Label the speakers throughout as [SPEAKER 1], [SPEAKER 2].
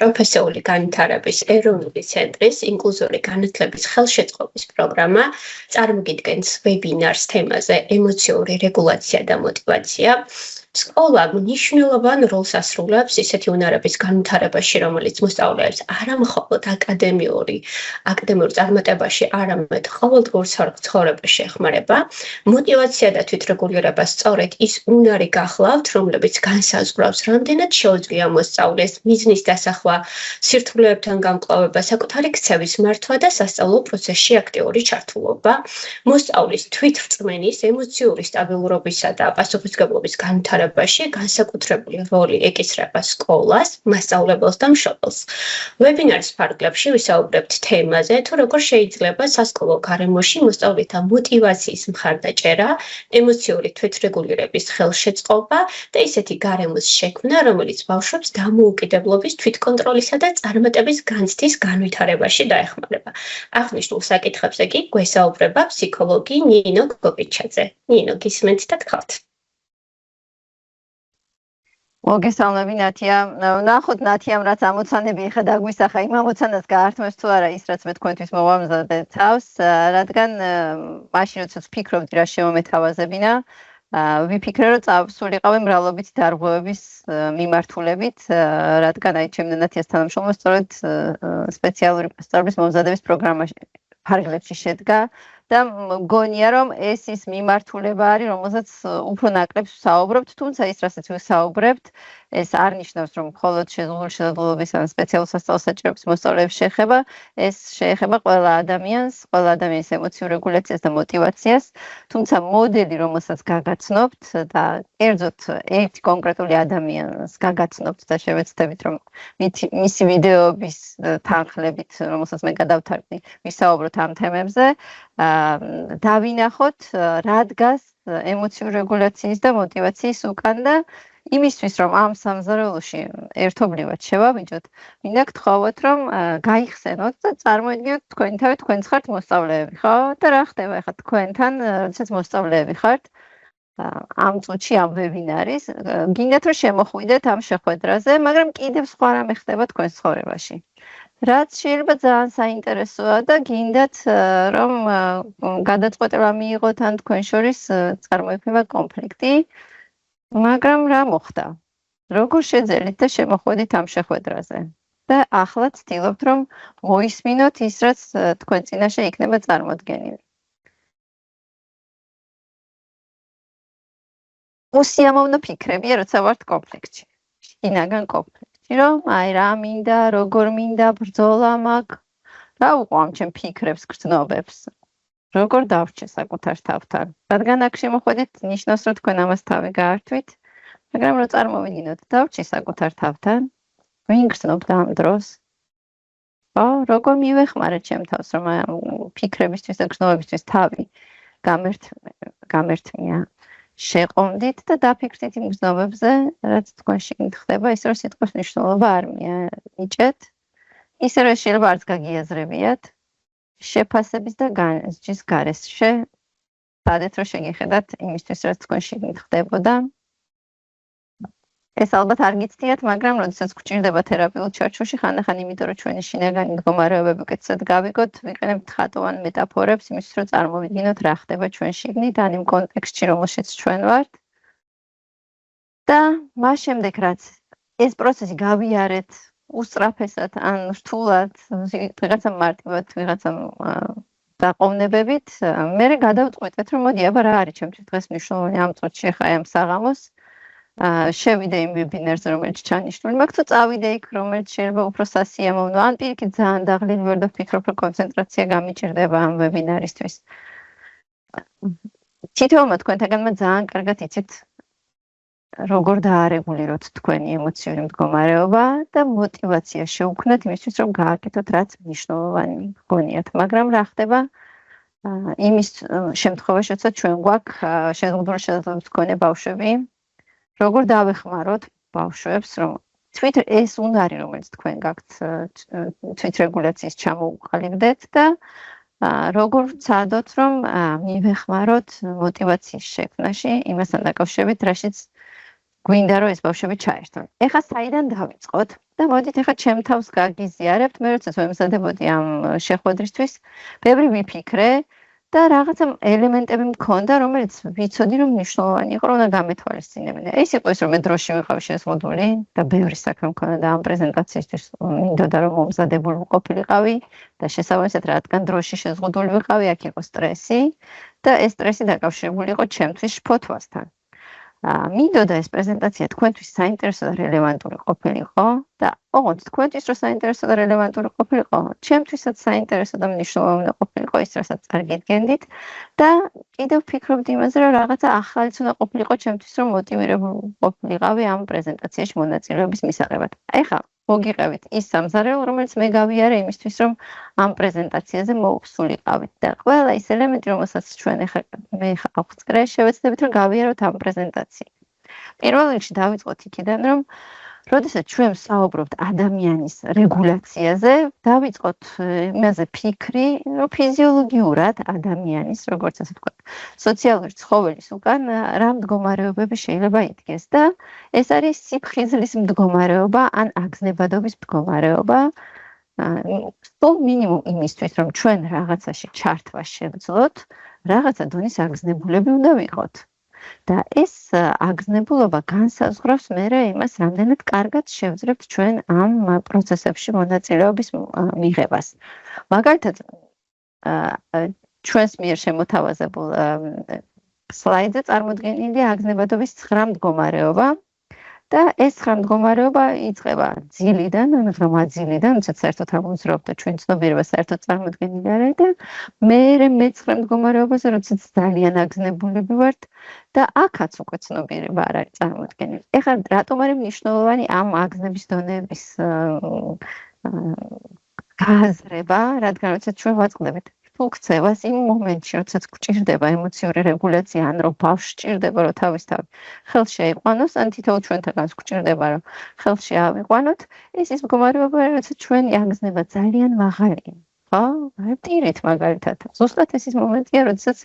[SPEAKER 1] პროფესიული განვითარების ეროვნული ცენტრის ინკლუზიური განათლების ხელშეწყობის პროგრამა წარმოგიდგენს ვებინარს თემაზე ემოციური რეგულაცია და მოტივაცია. სკოლა მნიშვნელოვან როლს ასრულებს ისეთი უნარების განვითარებაში, რომელიც მოსწავლეებს არა მხოლოდ აკადემიურ წარმატებაში, არამედ ყოველდღიურ ცხოვრებაში ეხმარება. მოტივაცია და თვითრეგულირება სწორედ ის უნარი გახლავთ, რომლებიც განსაზღვრავს, რამდენად შეუძლია მოსწავლეს მიზნის დასახვა, სირთულეებთან გამკლავება, საკუთარი ქცევის მართვა და სასწავლო პროცესში აქტიური ჩართულობა. მოსწავლის თვითრწმენის, ემოციური სტაბილურობისა და პასუხისმგებლობის განვითარებაში განსაკუთრებული როლი ეკისრება სკოლას, მასწავლებელს და მშობელს. ვებინარის ფარგლებში ვისაუბრებთ თემაზე, თუ როგორ შეიძლება სასკოლო გარემოში მოსწავლეთა მოტივაციის მხარდაჭერა, ემოციური თვითრეგულირების ხელშეწყობა და ისეთი გარემოს შექმნა, რომელიც ბავშვებს დამოუკიდებლობის, თვითკონტროლისა და წარმატების განცდის განვითარებაში დაეხმარება. აღნიშნულ საკითხებზე კი გვესაუბრება ფსიქოლოგი ნინო გოგიჩაძე. ნინო, გისმენთ და გთხოვთ.
[SPEAKER 2] მოგესალმები ნათია. ნახოთ ნათიამ რაც ამოცანები ხა დაგვისახა, იმ ამოცანას გაართმევს თუ არა ის რაც მე თქვენთვის მოვამზადე თავს, რადგან მაშინ როდესაც ვფიქრობდი რა შემომეთავაზებინა, ვიფიქრე რომ წავსულიყავი მრავლობით დარღვევების მიმართულებით, რადგან აი ჩემ ნათიას თანამშრომლობა სწორედ სპეციალური პასწავლებლის მომზადების პროგრამაში ფარგლებში შედგა და მგონია რომ ეს ის მიმართულება არის, რომელზეც უფრო ნაკლებს ვსაუბრობთ, თუმცა ის რასაც ვსაუბრებთ, ეს არ ნიშნავს რომ მხოლოდ შეზღუდული შესაძლებლობის ან სპეციალურ სასწავლო საჭიროების მოსწავლეებს შეეხება, ეს შეეხება ყველა ადამიანს ემოციურ რეგულაციას და მოტივაციას, თუმცა მოდელი, რომელსაც გაგაცნობთ და კერძოდ ერთი კონკრეტული ადამიანს გაგაცნობთ და შევეცდებით რომ მისი ვიდეოების თანხლებით, რომელსაც მე გადავთარგმნი, ვისაუბროთ ამ თემებზე. დავინახოთ რა დგას ემოციური რეგულაციის და მოტივაციის უკან და იმისთვის რომ ამ სამზარეულოში ერთობლივად შევავიჯოთ, მინდა გთხოვოთ რომ გაიხსენოთ და წარმოიდგინოთ თქვენი თავი, თქვენც ხართ მოსწავლეები, ხო? და რა ხდება ახლა თქვენთან, როდესაც მოსწავლეები ხართ ამ წუთში ამ ვებინარის, გინდათ რომ შემოხვიდეთ ამ შეხვედრაზე, მაგრამ კიდევ სხვა რამე ხდება თქვენს ცხოვრებაში. რაც შეიძლება ძალიან საინტერესოა და გინდათ რომ გადაწყვეტილება მიიღოთ ან თქვენ შორის წარმოიქმნება კონფლიქტი, მაგრამ რა მოხდა? როგორ შეძელით და შემოხვედით ამ შეხვედრაზე? და ახლა ცდილობთ რომ მოისმინოთ ის რაც თქვენ წინაშე იქნება წარმოდგენილი. უსიამოვნო ფიქრებია, როცა ვართ კონფლიქტში. შინაგან კონფლიქტში. რომ აი რა მინდა, როგორ მინდა, ბრძოლა მაქვს. რა უყვამ ჩემ ფიქრებს, გრძნობებს. როგორ დავრჩე საკუთარ თავთან. რადგან აქ შემოხვედით, ნიშნავს რომ თქვენ ამას თავი გაართვით, მაგრამ რომ წარმოვიდგინოთ, დავრჩი საკუთარ თავთან, ვინ გრძნობ ამ დროს? ხო, როგორ მივეხმარე ჩემ თავს, რომ ფიქრებისთვის და გრძნობებისთვის თავი გამერთმია. შეყომდით და დაფიქრდით იმ გრძნობებზე, რაც თქვენში ხდება, ისე რომ სიტყვის მნიშვნელობა არ მიჭეთ, ისე რომ შეიძლება არც გაგიაზრებიათ, შეფასების და განსჯის გარეშე, სადაც რომ შეგეხედათ იმისთვის, რაც თქვენში ხდებოდა. ეს ალბათ არ გიცდიათ, მაგრამ როდესაც გვჭირდება თერაპიულ ჩარჩოში, ხანდახან იმიტომ რომ ჩვენი შინაგანი მდგომარეობები უკეთესად გავიგოთ, ვიყენებთ ხატოვან მეტაფორებს, იმისთვის რომ წარმოვიდგინოთ რა ხდება ჩვენ შიგნით, ან იმ კონტექსტში, რომელშიც ჩვენ ვართ. და მას შემდეგ, რაც ეს პროცესი გავიარეთ უსწრაფესად ან რთულად, ვიღაცა მარტივად, ვიღაცა დაყოვნებებით, მე გადავწყვეტეთ, რომ მოდი, აბა რა არის ჩემთვის დღეს მნიშვნელოვანი ამ წუთში, ხა ამ საღამოს. შევიდე იმ ვებინარზე, რომელიც ჩანიშნული მაქვს, თუ წავიდე იქ, რომელიც შეიძლება უფრო სასიამოვნო, ან პირიქით ძალიან დაღლილი ვერ და ვფიქრობ, რომ კონცენტრაცია გამიჭირდება ამ ვებინარისთვის. თითოეულმა თქვენთაგანმა ძალიან კარგად იცით, როგორ დაარეგულიროთ თქვენი ემოციური მდგომარეობა და მოტივაცია შეუქმნათ იმისთვის, რომ გააკეთოთ რაც მნიშვნელოვანი გგონიათ. მაგრამ რა ხდება იმის შემთხვევაში, როდესაც ჩვენ გვაქვს შეზღუდული შესაძლებლობის მქონე ბავშვები, როგორ დავეხმაროთ ბავშვებს, რომ ეს უნარი, რომელიც თქვენ გაქვთ თვითრეგულაციის ჩამოუყალიბდეთ და როგორ ვცადოთ, რომ მივეხმაროთ მოტივაციის შექმნაში, იმასთან დაკავშირებით, რაშიც გვინდა, რომ ეს ბავშვები ჩაერთონ. ეხლა საიდან დავიწყოთ? და მოდით ახლა ჩემ თავს გაგიზიარებთ, მე როდესაც ვემზადებოდი ამ შეხვედრისთვის, ბევრი ვიფიქრე და რაღაცა ელემენტები მქონდა, რომელიც ვიცოდი, რომ მნიშვნელოვანი იყო, რომ უნდა გამეთვალისწინებინე. ეს იყო ის, რომ მე დროში ვიყავი შეზღუდული და ბევრი საქმე მქონდა და ამ პრეზენტაციისთვის მინდოდა, რომ მომზადებული ყოფილიყავი და შესაბამისად, რადგან დროში შეზღუდული ვიყავი, აქ იყო სტრესი და ეს სტრესი დაკავშირებული იყო ჩემთვის შფოთვასთან. მინდოდა ეს პრეზენტაცია თქვენთვის საინტერესო და რელევანტური ყოფილიყო და ოღონდ თქვენთვის რო საინტერესო და რელევანტური ყოფილიყო, ჩემთვისაც საინტერესო და მნიშვნელოვანი ყოფილიყო ის, რასაც წარგიდგენდით და კიდევ ვფიქრობდი იმაზე, რომ რაღაცა ახალიც უნდა ყოფილიყო ჩემთვის, რომ მოტივირებული ყოფილიყავი ამ პრეზენტაციაში მონაწილეობის მისაღებად. ახლა მოგიყევით ის სამზარეულო, რომელიც მე გავიარე იმისთვის, რომ ამ პრეზენტაციაზე მოვსულიყავით და ყველა ის ელემენტი, რომელსაც ჩვენ მე ავწკრე, შევეცდებით, რომ გავიაროთ ამ პრეზენტაციით. პირველ რიგში დავიწყოთ იქიდან, რომ როდესაც ჩვენ საუბრობთ ადამიანის რეგულაციაზე, დავიწყოთ იმაზე ფიქრი, რომ ფიზიოლოგიურად ადამიანის, როგორც ასე ვთქვათ, სოციალური ცხოველის უკან რა მდგომარეობები შეიძლება იდგეს და ეს არის სიფხიზლის მდგომარეობა ან აგზნებადობის მდგომარეობა. სულ მინიმუმ იმისთვის, რომ ჩვენ რაღაცაში ჩართვა შევძლოთ, რაღაცა დონის აგზნებულები უნდა ვიყოთ. და ეს აგზნებულობა განსაზღვრავს მერე იმას, რამდენად კარგად შევძლებთ ჩვენ ამ პროცესებში მონაწილეობის მიღებას. მაგალითად, ჩვენს მიერ შემოთავაზებულ სლაიდზე წარმოდგენილია აგზნებადობის 9 მდგომარეობა და ეს 9 მდგომარეობა იწყება ძილიდან, ან ღრმა ძილიდან, როდესაც საერთოდ არ მოძრაობ და ჩვენ ცნობიერება საერთოდ წარმოდგენილი არ არის და მერე მე-9 მდგომარეობაზე, როდესაც ძალიან აგზნებულები ვართ და აქაც უკვე ცნობიერება არ არის წარმოდგენილი. ეხლა რატომ არის მნიშვნელოვანი ამ აგზნების დონეების გააზრება, რადგან როდესაც ჩვენ ვაწყდებით ფუნქციებას იმ მომენტში, როდესაც გვჭირდება ემოციური რეგულაცია, ან რომ ბავშვს ჭირდება, რომ თავისთავად ხელს შეიყვანოს, ან თითოეულ ჩვენთაგანს გვჭირდება, რომ ხელში ავიყვანოთ, ეს ის მდგომარეობა, როდესაც ჩვენი აგზნება ძალიან მაღალია. ხო? ვტირით მაგალითად. ზუსტად ეს ის მომენტია, როდესაც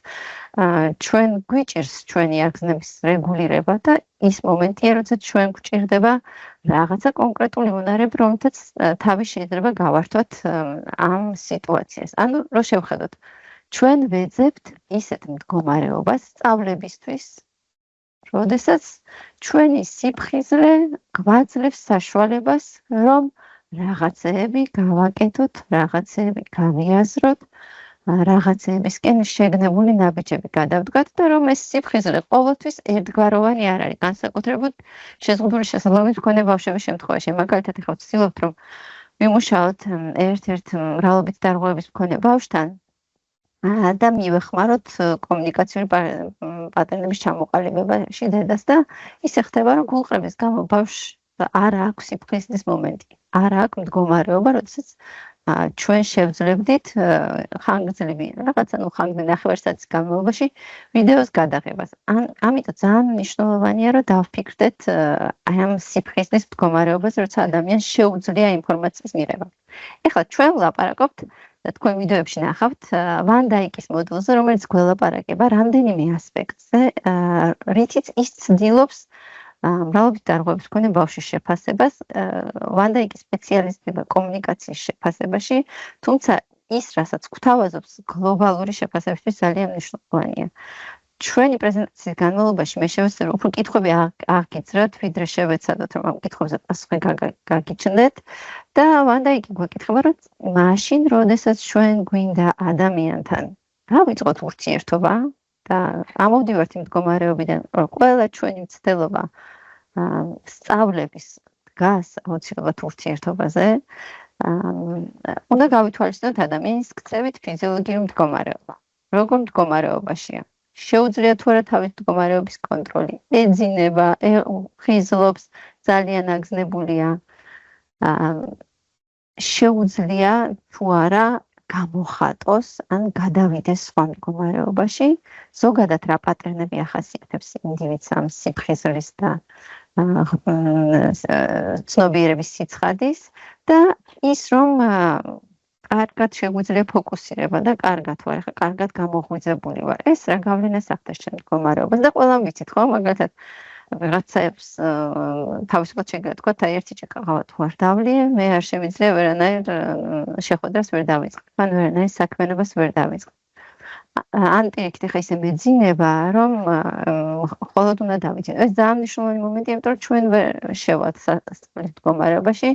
[SPEAKER 2] ჩვენ გვიჭირს ჩვენი აგზნების რეგულირება და ის მომენტია, როდესაც ჩვენ გვჭირდება რაღაცა კონკრეტული უნარები, რომელთაც თავი შეიძლება გავართოთ ამ სიტუაციას. ანუ რო შევხედოთ, ჩვენ ვეძებთ ისეთ მდგომარეობას სწავლებისთვის, როდესაც ჩვენი სიფხიზლე გვაძლევს საშუალებას, რომ რაღაცეები გავაკეთოთ, რაღაცეები გავიაზროთ, რაღაცეებისკენ შეგნებული ნაბიჯები გადავდგათ და რომ ეს სიფხიზლე ყოველთვის ერთგვაროვანი არ არის, განსაკუთრებით შეზღუდული შესაბამის მქონე ბავშვების შემთხვევაში. მაგალითად, ახლა ვცდილობთ, რომ ვიმუშაოთ ერთ-ერთ მრავლობით დარღვევების მქონე ბავშვთან და მივეხმაროთ კომუნიკაციური პატერნების ჩამოყალიბებაში დედას და ისე ხდება, რომ გულყრების გამო ბავშვს არ აქვს სიფხიზლის მომენტი. არ აქვს მდგომარეობა, როდესაც ჩვენ შევძლებდით ხანგრძლივი რაღაცა, ხანგრძლივი ნახევარსაათის განმავლობაში ვიდეოს გადაღებას. ამიტომ ძალიან მნიშვნელოვანია, რომ დავფიქრდეთ აი ამ სიფხიზლის მდგომარეობაზე, როცა ადამიანს შეუძლია ინფორმაციის მიღება. ეხლა ჩვენ ვლაპარაკობთ და თქვენ ვიდეოებში ნახავთ ვან დაიკის მოდულზე, რომელიც გველაპარაკება რამდენიმე ასპექტზე, რითიც ის ცდილობს მრავლობით დარღვევების მქონე ბავშვის შეფასებას, ვან დაიკის სპეციალისტება კომუნიკაციის შეფასებაში, თუმცა ის, რასაც გვთავაზობს გლობალური შეფასებისთვის ძალიან მნიშვნელოვანია. ჩვენი პრეზენტაციის განმავლობაში მე შევეცდები, რომ უფრო კითხვები აღგიძრათ, ვიდრე შევეცადოთ, რომ ამ კითხვებზე პასუხი გაგიჩნდეთ და ვან დაიკი გვეკითხება, რომ მაშინ, როდესაც ჩვენ გვინდა ადამიანთან დავიწყოთ ურთიერთობა და ამოვდივართ იმ მდგომარეობიდან, რომ ყველა ჩვენი მცდელობა სწავლების დგას აუცილებლად ურთიერთობაზე, უნდა გავითვალისწინოთ ადამიანის ქცევით ფიზიოლოგიური მდგომარეობა. როგორ მდგომარეობაშია? შეუძლია თუ არა თავის მდგომარეობის კონტროლი? ეძინება, ხიზლობს, ძალიან აგზნებულია. შეუძლია თუ არა გამოხატოს ან გადავიდეს სხვა მდგომარეობაში, ზოგადად რა პატერნები ახასიათებს ინდივიდს ამ სიფხიზლის და ცნობიერების სიცხადის და ის რომ კარგად შეგვიძლია ფოკუსირება და კარგად ვარ, ხა კარგად გამოღვიძებული ვარ. ეს რა გავლენას ახდენს ჩემ მდგომარეობას და ყველამ ვიცით ხო, მაგალითად ვიღაცებს თავისუფლად შეგიძლია თქვათ, აი ერთი ჭექაღავა თუ არ დავლიე, მე არ შემიძლია ვერანაირ შეხვედრას ვერ დავიწყებ, ან ვერანაირ საქმიანობას ვერ დავიწყებ. ან პირიქით ხა ისე მეძინება, რომ მხოლოდ უნდა დავიწყო. ეს ძალიან მნიშვნელოვანი момენტია, იმიტომ რომ ჩვენ ვერ შევალთ სასწრაფო მდგომარეობაში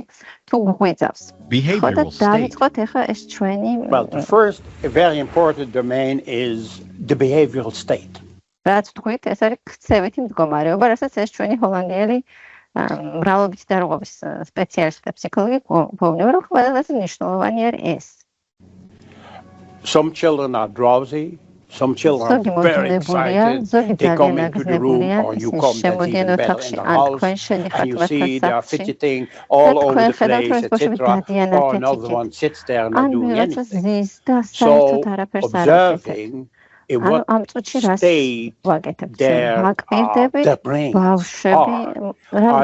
[SPEAKER 2] თუ გვიძავს. ხო და დავიწყოთ ხა ეს ჩვენი
[SPEAKER 3] Well, the first very important domain is the behavioral state.
[SPEAKER 2] რაც თქვით, ეს არის ქცევითი მდგომარეობა, რასაც ეს ჩვენი ჰოლანდიელი მრავლობითი დარღვევის სპეციალისტი და ფსიქოლოგი გვეუბნება, რომ ყველაზე მნიშვნელოვანი არის ეს.
[SPEAKER 3] Some children are drowsy, some children are very excited. They come into the room or you come and see them better in the house and you see they are fidgeting all over the place, etc. Or another one sits there not doing anything. So observing in what state their brains are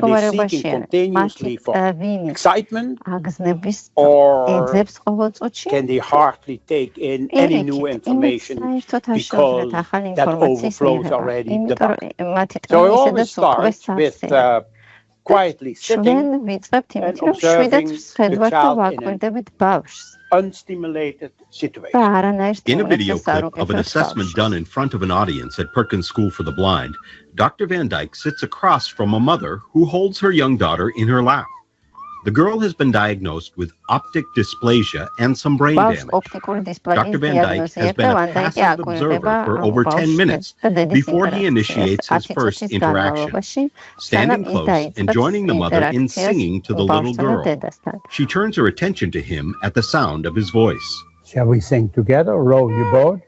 [SPEAKER 3] they seeking continuously for excitement or can they hardly take in any new information because that overflows already the mind. So it always starts with quietly sitting and observing the child in an unstimulated situation.
[SPEAKER 4] In a video clip of an assessment done in front of an audience at Perkins School for the Blind, Dr. Van Dyke sits across from a mother who holds her young daughter in her lap. The girl has been diagnosed with optic dysplasia and some brain damage. Dr. Van Dyke has been a passive observer for over 10 minutes before he initiates his first interaction, standing close and joining the mother in singing to the little girl. She turns her attention to him at the sound of his voice.
[SPEAKER 3] Shall we sing together? Row your boat.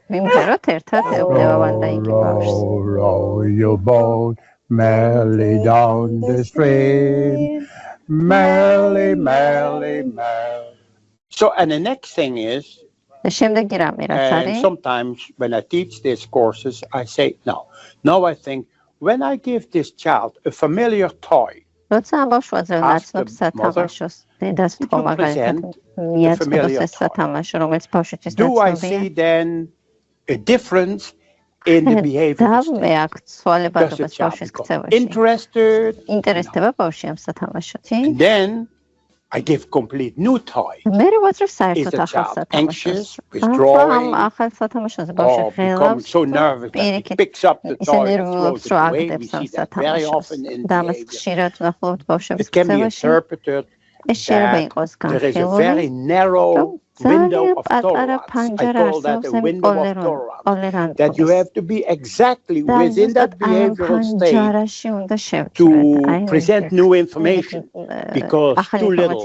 [SPEAKER 3] Row your boat merrily down the stream. Merrily, merrily, merrily. So, and the next thing is, and sometimes when I teach these courses, I say, no. Now I think, when I give this child a familiar toy, ask the mother to present a familiar toy. Do I see then a difference in the behavior state? Does the child become interested? And then I give complete new toy. Is the child anxious, withdrawing, or becomes so nervous that he picks up the toy and throws it away? We see that very often in behavior. It can be interpreted that there is a very narrow window of tolerance. I call that a window of tolerance. That you have to be exactly within that behavioral state to present new information, because too little,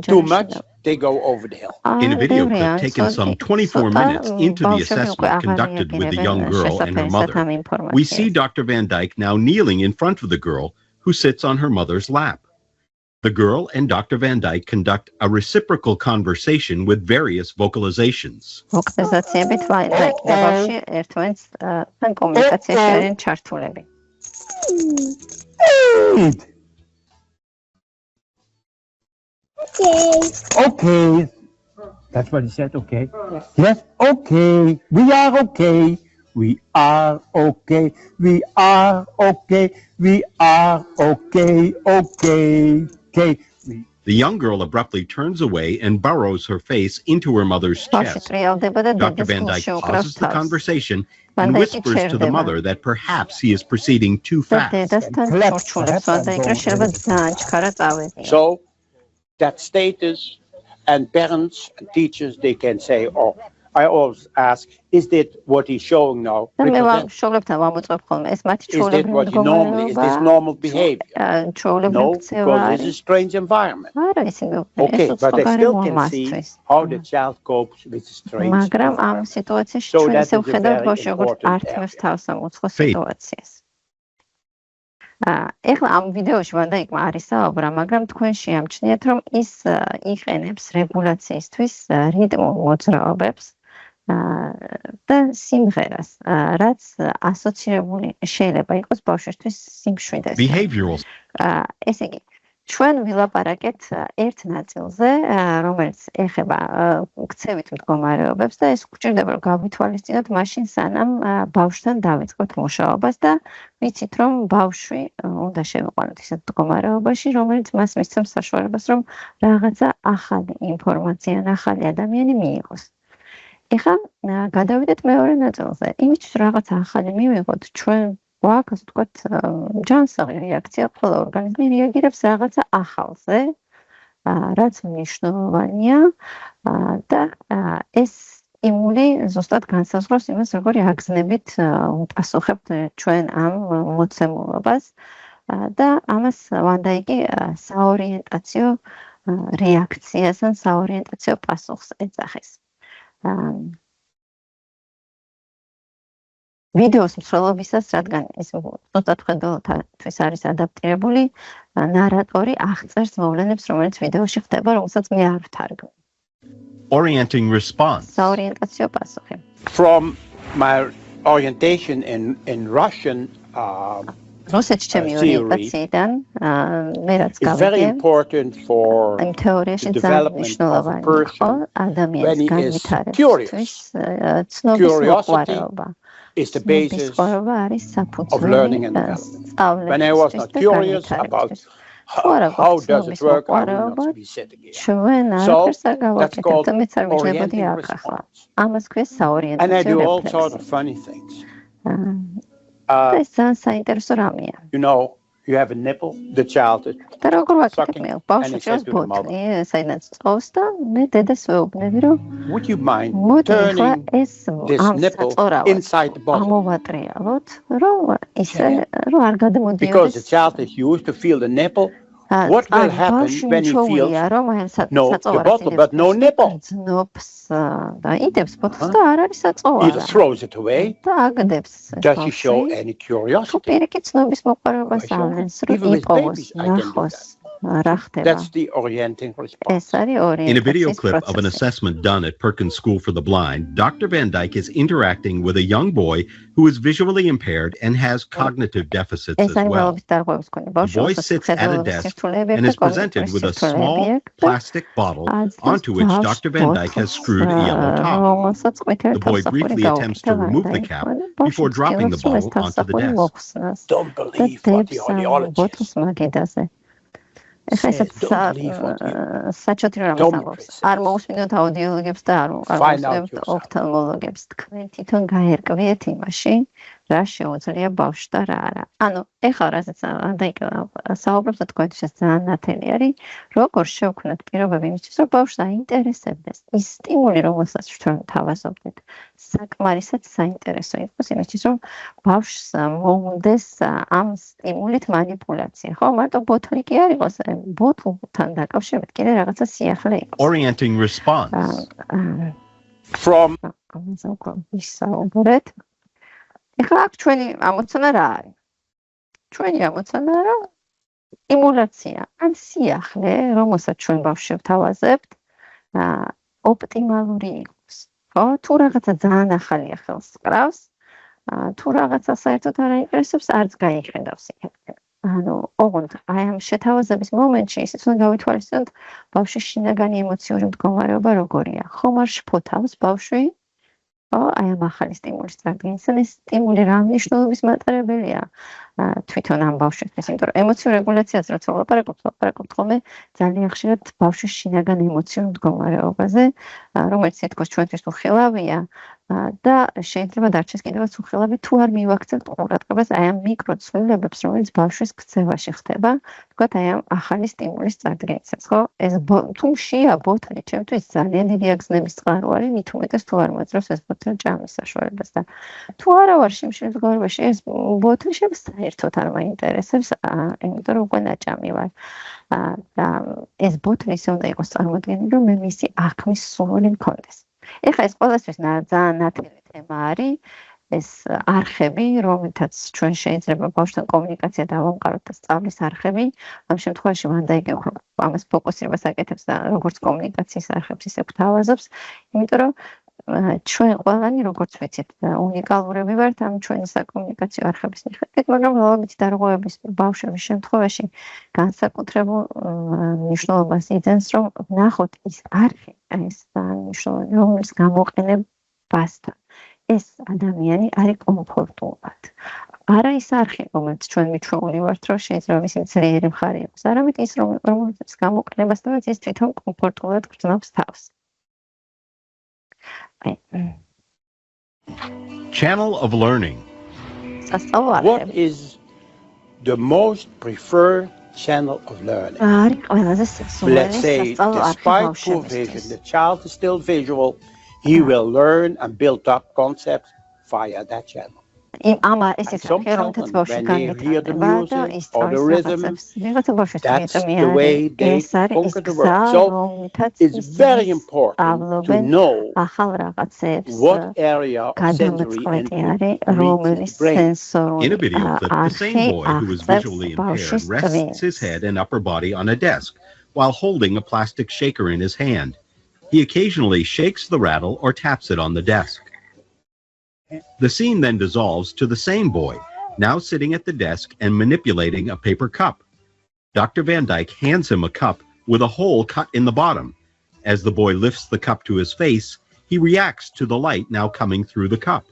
[SPEAKER 3] too much, they go over the hill.
[SPEAKER 4] In a video clip taken some 24 minutes into the assessment conducted with the young girl and her mother, we see Dr. Van Dyke now kneeling in front of the girl who sits on her mother's lap. The girl and Dr. Van Dyke conduct a reciprocal conversation with various vocalizations.
[SPEAKER 3] Okay. That's what he said, okay. Yes, okay. We are okay. We are okay. We are okay. We are okay. Okay. Okay.
[SPEAKER 4] The young girl abruptly turns away and burrows her face into her mother's chest. Dr. Van Dyke pauses the conversation and whispers to the mother that perhaps he is proceeding too fast.
[SPEAKER 3] So that status, and parents and teachers, they can say, oh, I always ask, is that what he's showing now? Is that what he normally is? This normal behavior? No, because this is a strange environment. Okay, but I still can see how the child copes with the strange environment. So that is a very important area.
[SPEAKER 2] ეხლა ამ ვიდეოში ვანდაიკმა არის საუბრა, მაგრამ თქვენ შეამჩნიეთ, რომ ის იყენებს რეგულაციისთვის რიტმულ მოძრაობებს და სიმღერას, რაც ასოცირებული შეიძლება იყოს ბავშვისთვის სიმშვიდეს.
[SPEAKER 4] Behavioral.
[SPEAKER 2] ესე იგი, ჩვენ ვილაპარაკეთ ერთ ნაწილზე, რომელიც ეხება ქცევით მდგომარეობებს და ეს გვჭირდება რომ გავვითვალისწინოთ მაშინ სანამ ბავშვთან დავიწყოთ მუშაობას და ვიცით რომ ბავშვი უნდა შევიყვანოთ ისეთ მდგომარეობაში, რომელიც მას მისცემს საშუალებას რომ რაღაცა ახალი ინფორმაცია ან ახალი ადამიანი მიიღოს. ეხლა გადავიდეთ მეორე ნაწილზე. იმისთვის რაღაცა ახალი მივიღოთ, ჩვენ გვაქვს ასე ვთქვათ ჯანსაღი რეაქცია, ყველა ორგანიზმი რეაგირებს რაღაცა ახალზე, რაც მნიშვნელოვანია და ეს სტიმული ზუსტად განსაზღვრავს იმას, როგორ აგზნებით უპასუხებთ ჩვენ ამ მოცემულობას და ამას ვანდაიკი საორიენტაციო რეაქციას ან საორიენტაციო პასუხს ეძახის. ვიდეოს მსვლელობისას, რადგან ის ზუსტად ხედველთათვის არის ადაპტირებული, ნარატორი აღწერს მოვლენებს, რომელიც ვიდეოში ხდება, რომელსაც მე არ ვთარგმნი.
[SPEAKER 4] Orienting response.
[SPEAKER 2] საორიენტაციო პასუხი.
[SPEAKER 3] From my orientation in Russian
[SPEAKER 2] რუსეთში ჩემი ორიენტაციიდან მე რაც გავიგე, იმ თეორიაში ძალიან მნიშვნელოვანი იყო ადამიანის განვითარებისთვის ცნობის მოყვარეობა.
[SPEAKER 3] Is the basis of learning and development. When I was not curious about how does it work, I will not be said again. So that's called orienting response. And I do all sorts of funny things. You know, you have a nipple, the child is sucking, and he says to the mother, would you mind turning this nipple inside the bottle? Because the child is used to feel the nipple. What will happen when he feels the bottle but no nipple? Either throws it away. Does he show any curiosity? Even with babies, I can do that. That's the orienting response.
[SPEAKER 4] In a video clip of an assessment done at Perkins School for the Blind, Dr. Van Dyke is interacting with a young boy who is visually impaired and has cognitive deficits as well. The boy sits at a desk and is presented with a small plastic bottle onto which Dr. Van Dyke has screwed a yellow top. The boy briefly attempts to remove the cap before dropping the bottle onto the desk.
[SPEAKER 3] Don't believe what the audiologist says.
[SPEAKER 2] ეხლა ესეც საჭოთი რომ ამბობს. არ მოусმინოთ აუდიოლოგებს და არ მოусმინოთ ოფთალმოლოგებს. თქვენ თვითონ გაერკვიეთ იმაში, რა შეუძლია ბავშვს და რა არა. ანუ ეხლა რასაც საუბრობს და თქვენთვის ეს ძალიან ნათელი არის, როგორ შევქმნათ პირობები იმისთვის, რომ ბავშვს აინტერესებდეს. ის სტიმული, რომელსაც ჩვენ თავაზობდით, საკმარისად საინტერესო იყოს იმისთვის, რომ ბავშვს მოუნდეს ამ სტიმულით манипуляცია. ხო, მარტო ბოთლი კი არ იყოს, ბოთლთან დაკავშირებით კიდე რაღაცა სიახლე იყოს.
[SPEAKER 4] Orienting response.
[SPEAKER 3] From
[SPEAKER 2] ეხლა აქ ჩვენი ამოცანა რა არის? ჩვენი ამოცანა რა? სტიმულაცია, ან სიახლე, რომელსაც ჩვენ ბავშვებს ვთავაზებთ, ოპტიმალური იყოს. ხო, თუ რაღაცა ძალიან ახალია ხელს კრავს, თუ რაღაცა საერთოდ არ აინტერესებს, არც გაიხედავს იქეთ. ანუ ოღონდ აი ამ შეთავაზების მომენტში ისიც უნდა გავითვალისწინოთ ბავშვის შინაგანი ემოციური მდგომარეობა როგორია. ხომ არ შფოთავს ბავშვი? აი ამ ახალი სტიმულის წარდგენისა, ეს სტიმული რა მნიშვნელობის მატარებელია თვითონ ამ ბავშვისთვის, იმიტომ რომ ემოციური რეგულაციაზე როცა ვლაპარაკობთ ხოლმე ძალიან ხშირად ბავშვის შინაგან ემოციურ მდგომარეობაზე, რომელიც თითქოს ჩვენთვის უხილავია და შეიძლება დარჩეს კიდევაც უხილავი თუ არ მივაქცევთ ყურადღებას აი ამ მიკროცვლილებებს, რომელიც ბავშვის ქცევაში ხდება, თქვათ აი ამ ახალი სტიმულის წარდგენისას, ხო? ეს თუ მშია ბოთლი, ჩემთვის ძალიან დიდი აგზნების წყარო არის, მით უმეტეს თუ არ მოძრავს ეს ბოთლი ჭამის საშუალებას და თუ არა ვარ შიმშილის მდგომარეობაში, ეს ბოთლი საერთოდ არ მაინტერესებს, იმიტომ რომ უკვე ნაჭამი ვარ. და ეს ბოთლი ისე უნდა იყოს წარმოდგენილი, რომ მე მისი აღქმის სურვილი მქონდეს. ეხლა ეს ყველასთვის ძალიან ნათელი თემა არის, ეს არხები, რომელთაც ჩვენ შეიძლება ბავშვთან კომუნიკაცია დავამყაროთ და სწავლის არხები, ამ შემთხვევაში ვანდაიკი ამას ფოკუსირებას აკეთებს და როგორც კომუნიკაციის არხებს, ისე გვთავაზობს, იმიტომ რომ ჩვენ ყველანი როგორც ვიცით უნიკალურები ვართ ამ ჩვენი საკომუნიკაციო არხების მიხედვით, მაგრამ ლოგით დარღვევების ბავშვების შემთხვევაში განსაკუთრებულ მნიშვნელობას იძენს, რომ ნახოთ ის არხი, ეს მნიშვნელოვანი, რომელიც გამოყენებასთან ეს ადამიანი არის კომფორტულად. არა ის არხი, რომელიც ჩვენ მიჩვეული ვართ, რომ შეიძლება მისი ძლიერი მხარე იყოს, არამედ ის, რომელიც გამოყენებასთან ის თვითონ კომფორტულად გრძნობს თავს.
[SPEAKER 4] Channel of learning.
[SPEAKER 3] What is the most preferred channel of learning? Let's say, despite poor vision, the child is still visual. He will learn and build up concepts via that channel. And some children, when they hear the music or the rhythm, that's the way they conquer the world. So it's very important to know what area of sensory input reads the brain.
[SPEAKER 4] In a video clip, the same boy who is visually impaired rests his head and upper body on a desk while holding a plastic shaker in his hand. He occasionally shakes the rattle or taps it on the desk. The scene then dissolves to the same boy, now sitting at the desk and manipulating a paper cup. Dr. Van Dyke hands him a cup with a hole cut in the bottom. As the boy lifts the cup to his face, he reacts to the light now coming through the cup.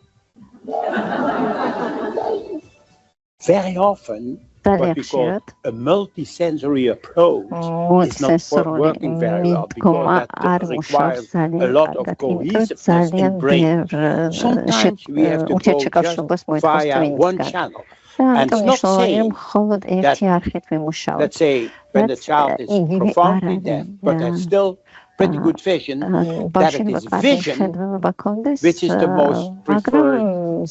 [SPEAKER 3] Very often, what we call a multisensory approach is not working very well because that requires a lot of cohesiveness in brain. Sometimes we have to go just via one channel. And it's not saying that, let's say, when the child is profoundly deaf, but has still pretty good vision, that it is vision which is the most preferred. So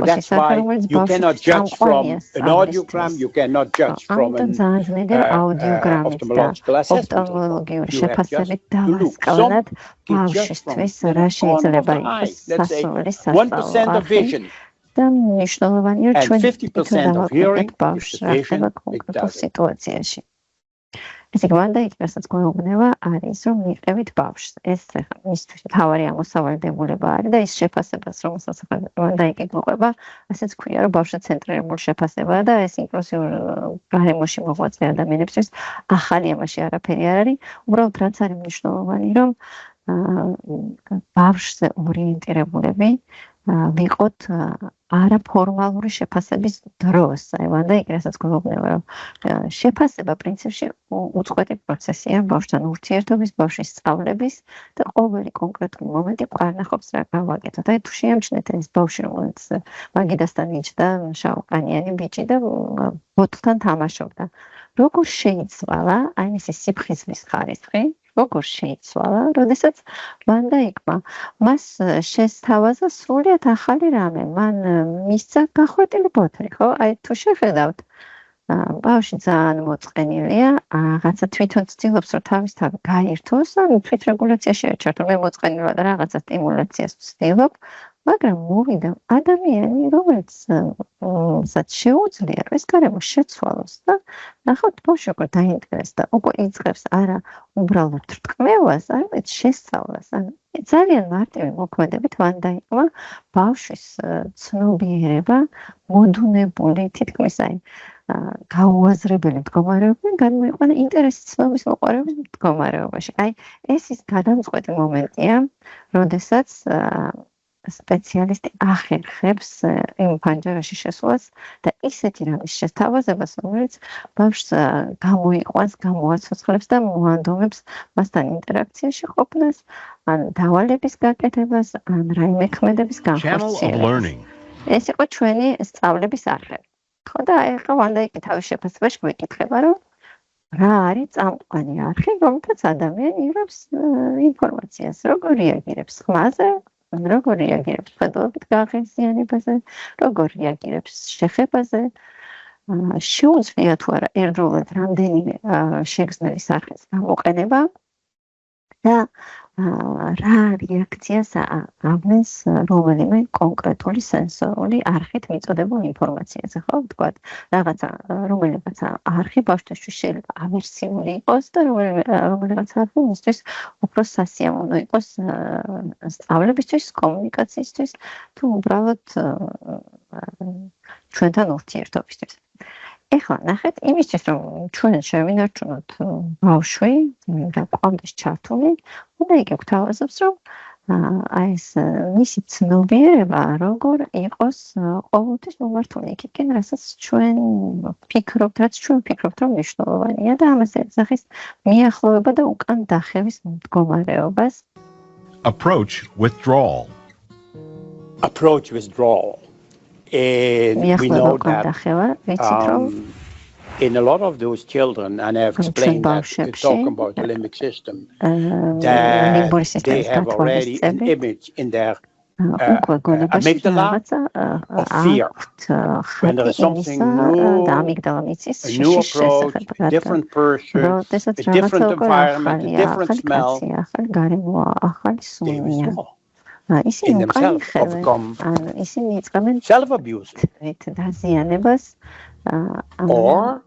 [SPEAKER 3] that's why you cannot judge from an audiogram, you cannot judge from an ophthalmological assessment. You have just to look. Some get just from the corner of the eye. Let's say 1% of vision. And 50% of hearing is the vision it does it.
[SPEAKER 2] ესე იგი ვანდაიკასაც გვეუბნება არის რომ მიყევით ბავშვს ეს მისთვის თავარი ამოსავალდებულება არის და ის შეფასებას რომელსაც ვანდაიკი გვყვება ასეც ქვია რომ ბავშვზე ცენტრირებული შეფასებაა და ეს ინკლუზიურ გარემოში მოღვაწე ადამიანებისთვის ახალი ამაში არაფერი არ არის უბრალოდ რაც არის მნიშვნელოვანი რომ ბავშვზე ორიენტირებულები ვიყოთ არაფორმალური შეფასების დროს. აი ვანდაიკი რასაც გვეუბნება რომ შეფასება პრინციპში უწყვეტი პროცესია ბავშვთან ურთიერთობის, ბავშვის სწავლების და ყოველი კონკრეტული მომენტი ყარნახობს რა გავაკეთოთ. აი თუ შეამჩნეთ ეს ბავშვი რომელიც მაგიდასთან იჯდა, შავკანიანი ბიჭი და ბოთლთან თამაშობდა. როგორ შეიცვალა აი მისი სიფხიზლის ხარისხი? როგორ შეიცვალა, როდესაც ვანდაიკმა მას შესთავაზა სრულიად ახალი რამე, მან მისცა გახვეტილი ბოთლი, ხო? აი თუ შეხედავთ, ბავშვი ძალიან მოწყენილია, რაღაცა თვითონ ცდილობს რომ თავის თავი გაირთოს, ან თვითრეგულაციაში შეერჩათ, მე მოწყენილა და რაღაცა სტიმულაციას ვცდილობ, მაგრამ მოვიდა ადამიანი, რომელსაც შეუძლია ეს გარემო შეცვალოს და ნახავთ ბავშვი როგორ დაინტერესდა და უკვე იწყებს არა უბრალოდ რტყმევას, არამედ შესწავლას. ძალიან მარტივი მოქმედებით ვანდაიკმა ბავშვის ცნობიერება მოდუნებული თითქმის აი გაუაზრებელი მდგომარეობიდან გამოიყვანა ინტერესის ცნობის მოყვარეობის მდგომარეობაში. აი ეს ის გადამწყვეტი მომენტია, როდესაც სპეციალისტი ახერხებს იმ ფანჯარაში შესვლას და ისეთი რამის შესთავაზებას, რომელიც ბავშვს გამოიყვანს, გამოაცოცხლებს და მოანდომებს მასთან ინტერაქციაში ყოფნას, ან დავალების გაკეთებას, ან რაიმე ქმედების განხორციელებას. ეს იყო ჩვენი სწავლების არხები. ხო და ახლა ვანდაიკი თავის შეფასებაში გვეკითხება, რომ რა არის წამყვანი არხი, რომელთაც ადამიანი იღებს ინფორმაციას, როგორ რეაგირებს ხმაზე, როგორ რეაგირებს ხედავებით გაღიზიანებაზე, როგორ რეაგირებს შეხებაზე, შეუძლია თუ არა ერთდროულად რამდენიმე შეგრძნების არხის გამოყენება და რა რეაქციას ავნეს რომელიმე კონკრეტული სენსორული არხით მიწოდებულ ინფორმაციაზე, ხო? ვთქვათ, რაღაცა რომელიღაც არხი ბავშვისთვის შეიძლება ავერსიული იყოს და რომელიღაც არხი მისთვის უფრო სასიამოვნო იყოს სწავლებისთვის, კომუნიკაციისთვის თუ უბრალოდ ჩვენთან ურთიერთობისთვის. ეხლა ნახეთ, იმისთვის რომ ჩვენ შევინარჩუნოთ ბავშვი და გვყავდეს ჩართული, უნდა იგივთავაზობს, რომ აი ეს მისი ცნობიერება როგორ იყოს ყოველთვის მომართული იქიდან, რასაც ჩვენ ვფიქრობთ, რომ მნიშვნელოვანია და ამას ეძახის მიახლოება და უკან დახევის მდგომარეობას.
[SPEAKER 4] Approach withdrawal.
[SPEAKER 3] And we know that in a lot of those children, and I have explained that to talk about the limbic system, that they have already an image in their amygdala of fear. When there is something new, a new approach, a different person, a different environment, a different smell, they withdraw. In themselves overcome self-abuse. Or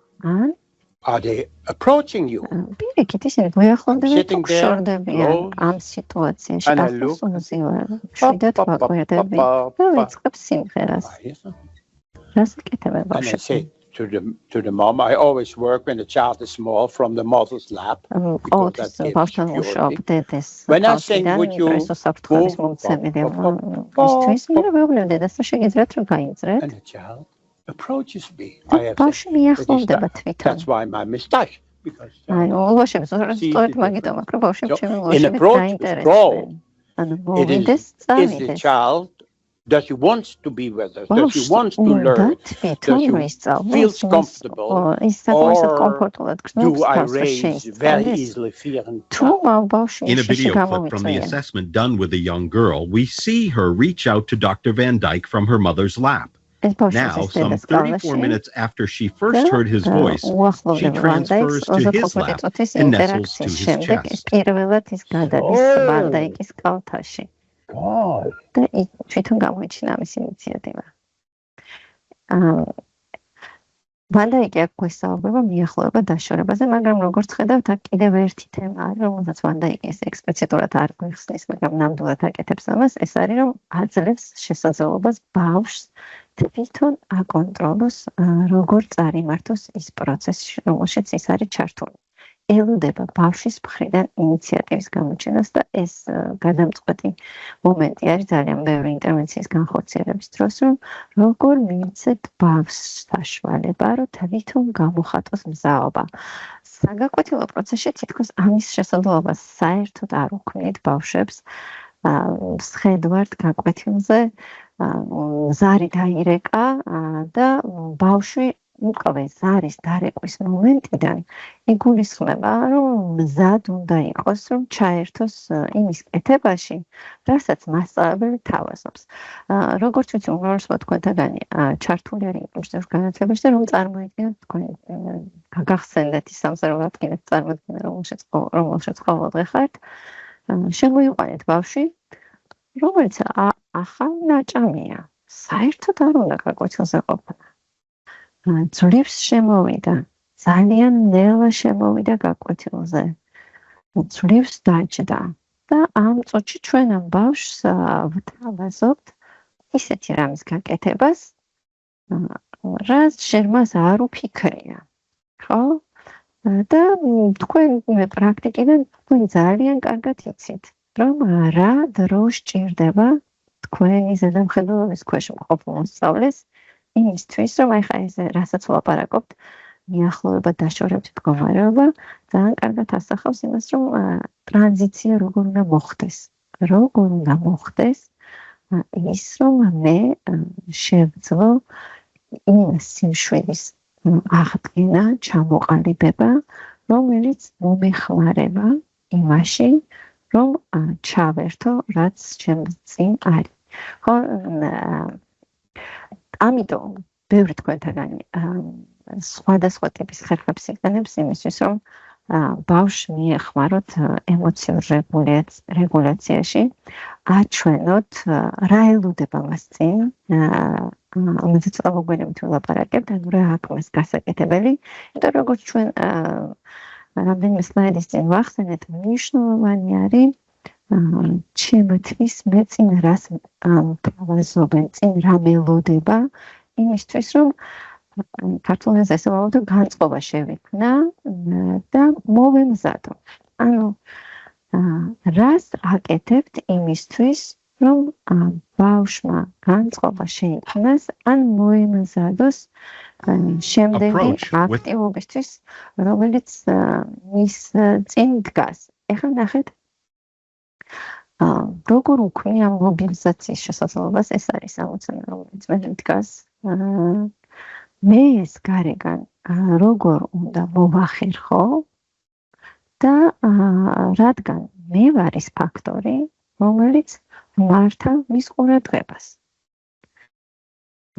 [SPEAKER 3] are they approaching you? Sitting there, close, and I look, and I say to the mom, I always work when the child is small from the mother's lap. Because that gives security. When I sing with you, and the child approaches me. I have that's why my moustache. Because in approach withdrawal, it is the child. Does he wants to be with us? Does he wants to learn? Does he feels comfortable? Or do I raise very easily fear and doubt?
[SPEAKER 4] In a video clip from the assessment done with a young girl, we see her reach out to Dr. Van Dyke from her mother's lap. Now, some 34 minutes after she first heard his voice, she transfers to his lap and nestles to his chest.
[SPEAKER 2] და თვითონ გამოიჩინა ამის ინიციატივა. ვანდაიკი აქ გვესაუბრება მიახლოება დაშორებაზე, მაგრამ როგორც ხედავთ, აქ კიდევ ერთი თემა არის, რომელსაც ვანდაიკი ექსპლიციტურად არ გვიხსნის, მაგრამ ნამდვილად აკეთებს ამას, ეს არის, რომ აძლევს შესაძლებლობას ბავშვს თვითონ აკონტროლოს, როგორ წარიმართოს ის პროცესი, რომელშიც ის არის ჩართული. ელოდება ბავშვის მხრიდან ინიციატივის გამოჩენას და ეს გადამწყვეტი მომენტი არის ძალიან ბევრი ინტერვენციის განხორციელების დროს, რომ როგორ მივიცეთ ბავშვს საშუალება, რომ თვითონ გამოხატოს მზაობა. საგაკვეთილო პროცესში თითქოს ამის შესაძლებლობას საერთოდ არ უქმნით ბავშვებს, სხედვართ გაკვეთილზე, ზარი დაირეკა და ბავშვი უკვე ზარის დარეკვის მომენტიდან იგულისხმება, რომ მზად უნდა იყოს, რომ ჩაერთოს იმის კეთებაში, რასაც მასწავლებელი თავაზობს. როგორც ვიცი, უმრავლესობა თქვენთაგანი ჩართული არის ინტენსიურ განათლებაში და რომ წარმოიდგინოთ თქვენ გაგახსენდეთ ის სამზარეულო ადგილებს წარმოიდგინეთ, რომელშიც ყოველდღე ხართ, შემოიყვანეთ ბავშვი, რომელიც ახალ ნაჭამია, საერთოდ არ უნდა გაკვეთილზე ყოფნა. ძლივს შემოვიდა, ძალიან ნელა შემოვიდა გაკვეთილზე, ძლივს დაჯდა და ამ წუთში ჩვენ ამ ბავშვს ვთავაზობთ ისეთი რამის გაკეთებას, რაც შენ მას არ უფიქრია, ხო? და თქვენ პრაქტიკიდან თქვენ ძალიან კარგად იცით, რომ რა დრო სჭირდება თქვენი ზედამხედველობის ქვეშ მყოფ მოსწავლეს იმისთვის, რომ ახლა ეს რასაც ვლაპარაკობთ, მიახლოება დაშორებით მდგომარეობა, ძალიან კარგად ასახავს იმას, რომ ტრანზიცია როგორ უნდა მოხდეს. როგორ უნდა მოხდეს ის, რომ მე შევძლო იმ სიმშვიდის აღდგენა, ჩამოყალიბება, რომელიც მომეხმარება იმაში, რომ ჩავერთო, რაც ჩემს წინ არის. ხო, ამიტომ ბევრი თქვენთაგანი სხვადასხვა ტიპის ხერხებს იყენებს იმისთვის, რომ ბავშვს მიეხმაროთ ემოციურ რეგულაციაში, აჩვენოთ რა ელოდება მას წინ, ამაზე ცოტა მოგვიანებით ვილაპარაკებთ, ანუ რა აქვს მას გასაკეთებელი, იმიტომ როგორც ჩვენ რამდენიმე სლაიდის წინ ვახსენეთ, მნიშვნელოვანი არის ჩემთვის მე წინ რას თავაზობენ, წინ რა მელოდება, იმისთვის რომ ქართულ ენაზე ესე ვამბობ, განწყობა შევიქმნა და მოვემზადო. ანუ რას აკეთებთ იმისთვის, რომ ბავშვმა განწყობა შეიქმნას, ან მოემზადოს შემდეგი აქტივობისთვის, რომელიც მის წინ დგას. ეხლა ნახეთ, როგორ უქმნია მობილიზაციის შესაძლებლობას, ეს არის ამოცანა, რომელიც მე დგას. მე ეს გარეგან როგორ უნდა მოვახერხო და რადგან მე ვარ ის ფაქტორი, რომელიც მართავ მის ყურადღებას.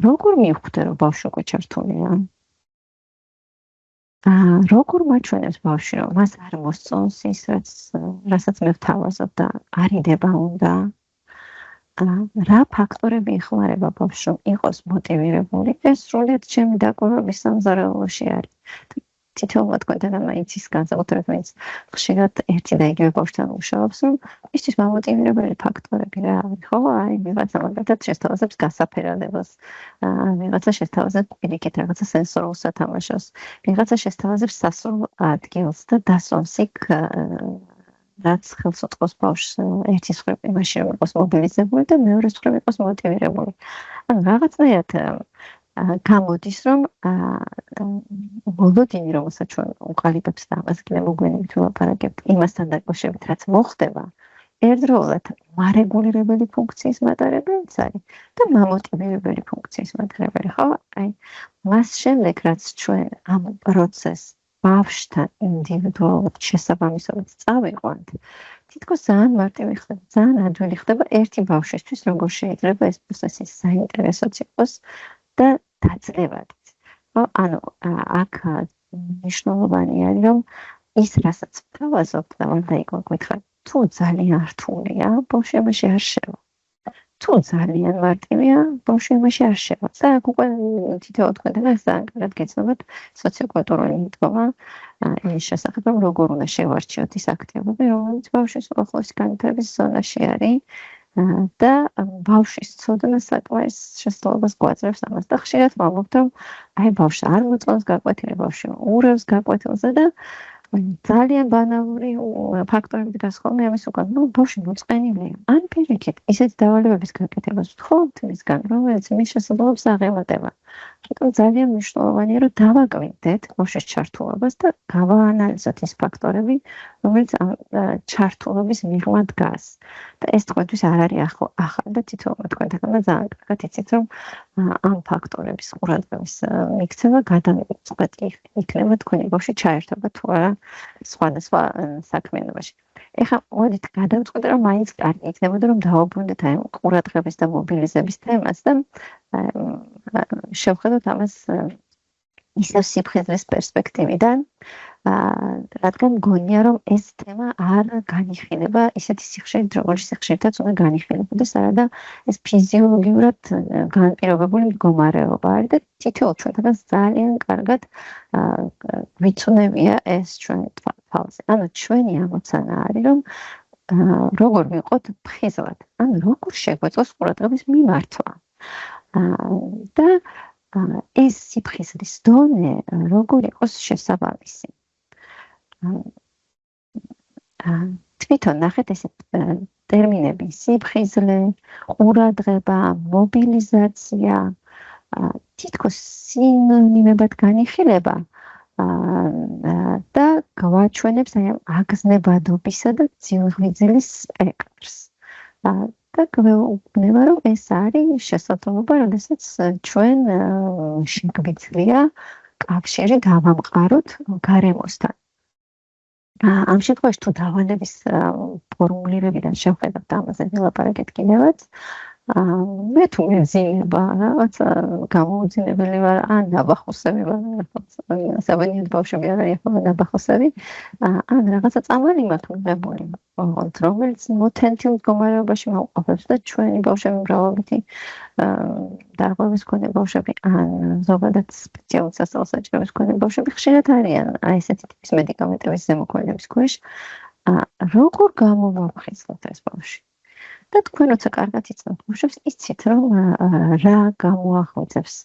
[SPEAKER 2] როგორ მივხვდე, რომ ბავშვი უკვე ჩართულია? როგორ მაჩვენებს ბავშვი, რომ მას არ მოსწონს ის, რასაც მე ვთავაზობ და არიდება უნდა? რა ფაქტორები ეხმარება ბავშვს, რომ იყოს მოტივირებული? ეს სრულიად ჩემი დაკვირვების სამზარეულოში არის. თითოეულმა თქვენთან იცის განსაკუთრებით, ვინც ხშირად ერთი და იგივე ბავშვთან მუშაობს, რომ ისთვის მამოტივირებელი ფაქტორები რა არის, ხო? აი, ვიღაცა მაგალითად შესთავაზებს გასაფერადებას, ვიღაცა შესთავაზებს პირიქით რაღაცა სენსორულ სათამაშოს, ვიღაცა შესთავაზებს სასურველ ადგილს და დასვამს იქ რაც ხელს უწყობს ბავშვს ერთის მხრივ იმაში, რომ იყოს მობილიზებული და მეორეს მხრივ იყოს მოტივირებული. ანუ რაღაცნაირად გამოდის, რომ მოლოდინი, რომელსაც ჩვენ უყალიბებს და ამას კიდევ მოგვიანებით ვილაპარაკებთ, იმასთან დაკავშირებით, რაც მოხდება, ერთდროულად მარეგულირებელი ფუნქციის მატარებელიც არის და მამოტივირებელი ფუნქციის მატარებელი, ხო? აი, მას შემდეგ, რაც ჩვენ ამ პროცესს ბავშვთან ინდივიდუალურად შესაბამისობით წავიყვანთ, თითქოს ძალიან მარტივი ხდება, ძალიან ადვილი ხდება ერთი ბავშვისთვის, როგორ შეიძლება ეს პროცესი საინტერესოც იყოს და დაძლევადიც. ანუ აქ მნიშვნელოვანი არის, რომ ის, რასაც ვთავაზობ და უნდა გითხრათ, თუ ძალიან რთულია, ბავშვი ამაში არ შევა. თუ ძალიან მარტივია, ბავშვი ამაში არ შევა. და აქ უკვე თითოეულ თქვენთან ძალიან კარგად გეცნობათ სოციოკულტურული მიდგომა იმის შესახებ, რომ როგორ უნდა შევარჩიოთ ის აქტივობები, რომელიც ბავშვის უახლოესი განვითარების ზონაში არის და ბავშვის ცოდნა საკმარის შესაძლებლობას გვაძლევს ამას. და ხშირად ვამბობთ, რომ აი ბავშვს არ მოწონს გაკვეთილი, ბავშვი ურევს გაკვეთილზე და ძალიან ბანალური ფაქტორები დგას ხოლმე ამის უკან. ნუ ბავშვი მოწყენილია. ან პირიქით, ისეთ დავალებების გაკეთებას ვთხოვთ მისგან, რომელიც მის შესაძლებლობას აღემატება. ამიტომ ძალიან მნიშვნელოვანია, რომ დავაკვირდეთ ბავშვის ჩართულობას და გავაანალიზოთ ის ფაქტორები, რომელიც ამ ჩართულობის მიღმა დგას. და ეს თქვენთვის არ არის ახალი და თითოეულმა თქვენთაგან ძალიან კარგად იცით, რომ ამ ფაქტორების ყურადღების მიქცევა გადამწყვეტი იქნება თქვენი ბავშვი ჩაერთობა თუ არა სხვადასხვა საქმიანობაში. ეხლა მოდით გადავწყვეტ, რომ მაინც კარგი იქნებოდა, რომ დავაბრუნდეთ აი ყურადღების და მობილიზების თემას და შევხედოთ ამას ისევ სიფხიზლის პერსპექტივიდან, რადგან გონია, რომ ეს თემა არ განიხილება ისეთი სიხშირით, როგორც სიხშირითაც უნდა განიხილებოდეს, არადა ეს ფიზიოლოგიურად განპირობებული მდგომარეობა არის და თითოეულ ჩვენთაგან ძალიან კარგად გვიცნობია ეს ჩვენი თვალსა. ანუ ჩვენი ამოცანა არის, რომ როგორ ვიყოთ ფხიზლად, ანუ როგორ შეგვეწყოს ყურადღების მიმართვა. და ეს სიფხიზლის დონე როგორ იყოს შესაბამისი. თვითონ ნახეთ ეს ტერმინები სიფხიზლე, ყურადღება, მობილიზაცია თითქოს სინონიმებად განიხილება და გვაჩვენებს აი ამ აგზნებადობისა და ძილღმიძილის სპექტრს. და გვეუბნება, რომ ეს არის შესაძლებლობა, როდესაც ჩვენ შეგვიძლია კავშირი გავამყაროთ გარემოსთან. ამ შემთხვევაში თუ დავალების ფორმულირებიდან შევხედავთ ამაზე ვილაპარაკეთ კიდევაც, მე თუ მეძინება რაღაცა გამოუძინებელი ვარ ან ნაბახოსები ვარ საბანიოდ ბავშვები არ არის ხოლმე ნაბახოსები ან რაღაცა წამალი მაქვს მიღებული რომელიც მოთენთილ მდგომარეობაში მოვყოფებს და ჩვენი ბავშვები მრავალმხრივი დარღვევის მქონე ბავშვები ან ზოგადად სპეციალურ სასწავლო-საჭიროების მქონე ბავშვები ხშირად არიან ესეთი ტიპის მედიკამენტების ზემოქმედების ქვეშ როგორ გამომაფხიზლოთ ეს ბავშვი და თქვენ როცა კარგად იცნობთ ბავშვებს იცით რომ რა გამოახვიძებს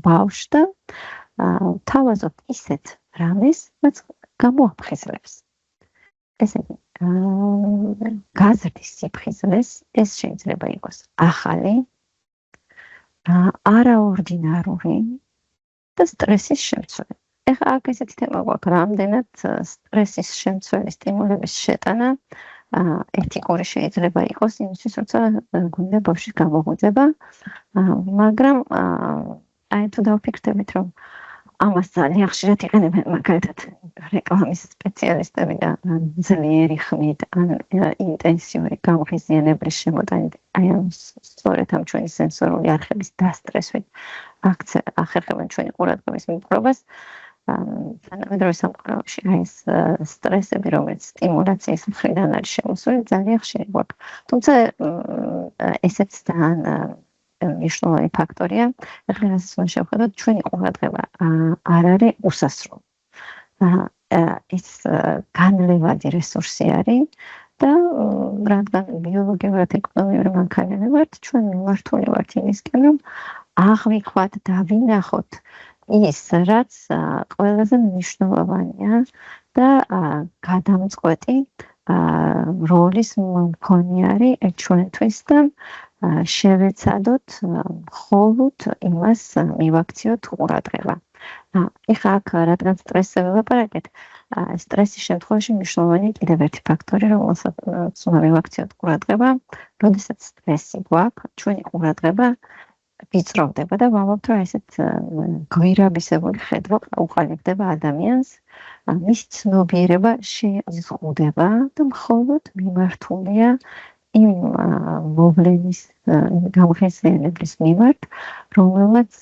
[SPEAKER 2] ბავშვს და თავაზობთ ისეთ რამეს რაც გამოაფხიზლებს ესე იგი გაზრდის სიფხიზლეს ეს შეიძლება იყოს ახალი არაორდინარული და სტრესის შემცველი ეხლა აქ ესეთი თემა გვაქვს რამდენად სტრესის შემცველი სტიმულების შეტანა ეთიკური შეიძლება იყოს იმისთვის როცა გვინდა ბავშვის გამოღვიძება მაგრამ აი თუ დავფიქრდებით რომ ამას ძალიან ხშირად იყენებენ მაგალითად რეკლამის სპეციალისტები და ძლიერი ხმით ან ინტენსიური გამღიზიანებლის შემოტანით აი ამ სწორედ ამ ჩვენი სენსორული არხების დასტრესვით ახერხებენ ჩვენი ყურადღების მოპყრობას თანამედროვე სამყაროში აი ეს სტრესები რომელიც სტიმულაციის მხრიდან არის შემოსული ძალიან ხშირი გვაქვს თუმცა ესეც ძალიან მნიშვნელოვანი ფაქტორია ეხლა რასაც უნდა შევხედოთ ჩვენი ყურადღება არ არის უსასრულო ეს განლევადი რესურსი არის და რადგან ბიოლოგიურად ეკონომიური მანქანები ვართ ჩვენ მიმართული ვართ იმისკენ რომ აღვიქვათ და ვინახოთ ის რაც ყველაზე მნიშვნელოვანია და გადამწყვეტი როლის მქონე არის ჩვენთვის და შევეცადოთ მხოლოდ იმას მივაქციოთ ყურადღება. ეხლა აქ რადგან სტრესზე ვილაპარაკეთ, სტრესის შემთხვევაში მნიშვნელოვანი კიდევ ერთი ფაქტორი, რომელსაც უნდა მივაქციოთ ყურადღება, როდესაც სტრესი გვაქვს, ჩვენი ყურადღება ვიწროვდება და ვამბობთ, რომ ესეთ გვირაბისებული ხედვა უყალიბდება ადამიანს, მისი ცნობიერება შეიზღუდება და მხოლოდ მიმართულია იმ მოვლენის გამხსენების მიმართ, რომელმაც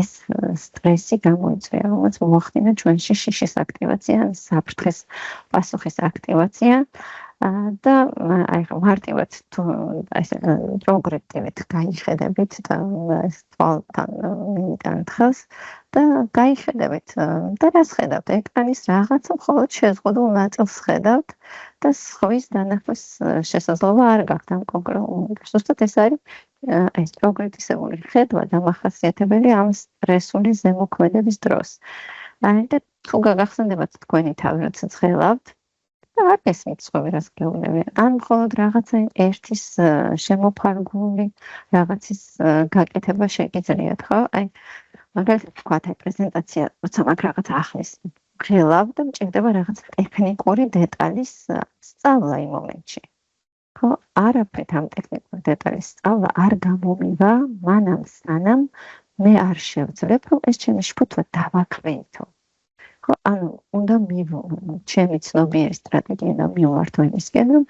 [SPEAKER 2] ეს სტრესი გამოიწვია, რომელმაც მოახდინა ჩვენში შიშის აქტივაცია, საფრთხის პასუხის აქტივაცია და აი მარტივად თუ ესე პროგრესივით გაიხედებით და ეს თვალთან მიმიტანთ ხელს და გაიხედებით და რას ხედავთ ეკრანის რაღაცა მხოლოდ შეზღუდულ ნაწილს ხედავთ და სხვის დანახვის შესაძლებლობა არ გაქვთ ამ კონკრეტულ ზუსტად ეს არის ეს პროგრესიული ხედვა დამახასიათებელი ამ სტრესული ზემოქმედების დროს აი და თუ გაგახსენდებათ თქვენი თავი როცა ცხელავთ და არ გესმით სხვები რას გეუბნებიან ან მხოლოდ რაღაცა ერთის შემოფარგლული რაღაცის გაკეთება შეგიძლიათ ხო აი მაგალითად ვთქვათ აი პრეზენტაცია როცა მაგ რაღაც ახლის გელავ და მჭირდება რაღაც ტექნიკური დეტალის სწავლა იმ მომენტში ხო არაფრით ამ ტექნიკური დეტალის სწავლა არ გამომივა მანამ სანამ მე არ შევძლებ რომ ეს ჩემი შფოთვა დავაკვირდო ხო ანუ უნდა ჩემი ცნობიერი სტრატეგია და მივმართო იმისკენ რომ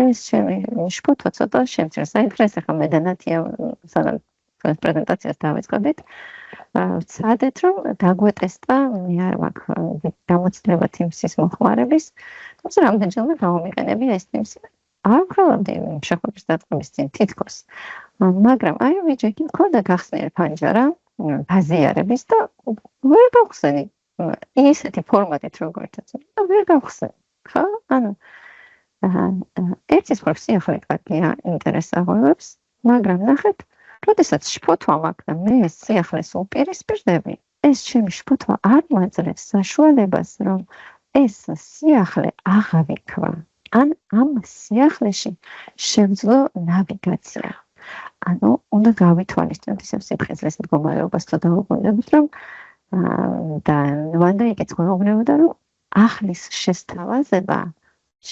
[SPEAKER 2] ეს ჩემი შფოთვა ცოტა შემცირდეს აი დღეს ახლა მე და ნათია სანამ პრეზენტაციას დავიწყებთ ვცადეთ რომ დაგვეტესტა მე არ მაქვს გამოცდილება Teams-ის მოხმარების თუმცა რამდენჯერმე გამომიყენებია ეს Teams-ი არ ვქრალავდი შეხვედრის დაწყების წინ თითქოს მაგრამ აი ვიჯექი მქონდა გახსნილი ფანჯარა ბაზიარების და ვერ გავხსენი ისეთი ფორმატით როგორიცაც და ვერ გავხსენი ხო ანუ ერთის პროფესია კარგია ინტერესს აღწევს მაგრამ ნახეთ როდესაც შფოთვა მაქვს და მე ეს სიახლეს უპირისპირდები ეს ჩემი შფოთვა არ მაძლევს საშუალებას რომ ეს სიახლე აღავიქვა ან ამ სიახლეში შევძლო ნავიგაცია ანუ უნდა გავითვალისწინოთ ისევ სიფხიზლის მდგომარეობას და დავუკვირდებით რომ და ვანდა იქაც გვეუბნებოდა რომ ახლის შესთავაზება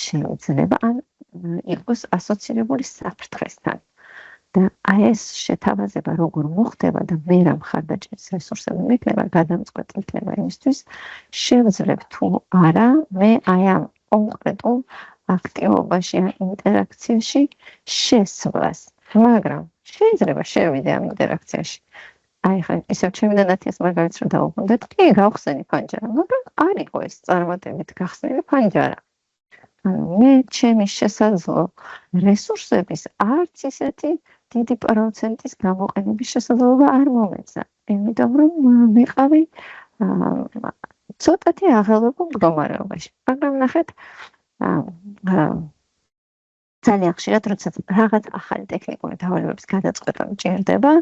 [SPEAKER 2] შეიძლება ან იყოს ასოცირებული საფრთხესთან და აი ეს შეთავაზება როგორ მოხდება და მე რა მხარდაჭერის რესურსები მექნება გადამწყვეტი იქნება იმისთვის შევძლებ თუ არა მე აი ამ კონკრეტულ აქტივობაში ან ინტერაქციაში შესვლას. მაგრამ შეიძლება შევიდე ამ ინტერაქციაში. აი ხა ისევ ჩემი და ნათიას მაგალითს რომ დავუყოთ, კი გავხსენი ფანჯარა, მაგრამ არ იყო ეს წარმატებით გახსნილი ფანჯარა. მე ჩემი შესაძლო რესურსების არც ისეთი დიდი პროცენტის გამოყენების შესაძლებლობა არ მომეცა. იმიტომ რომ ვიყავი ცოტათი აღელვებულ მდგომარეობაში. მაგრამ ნახეთ, ძალიან ხშირად როცა რაღაც ახალი ტექნიკური დავალებების გადაწყვეტა მჭირდება,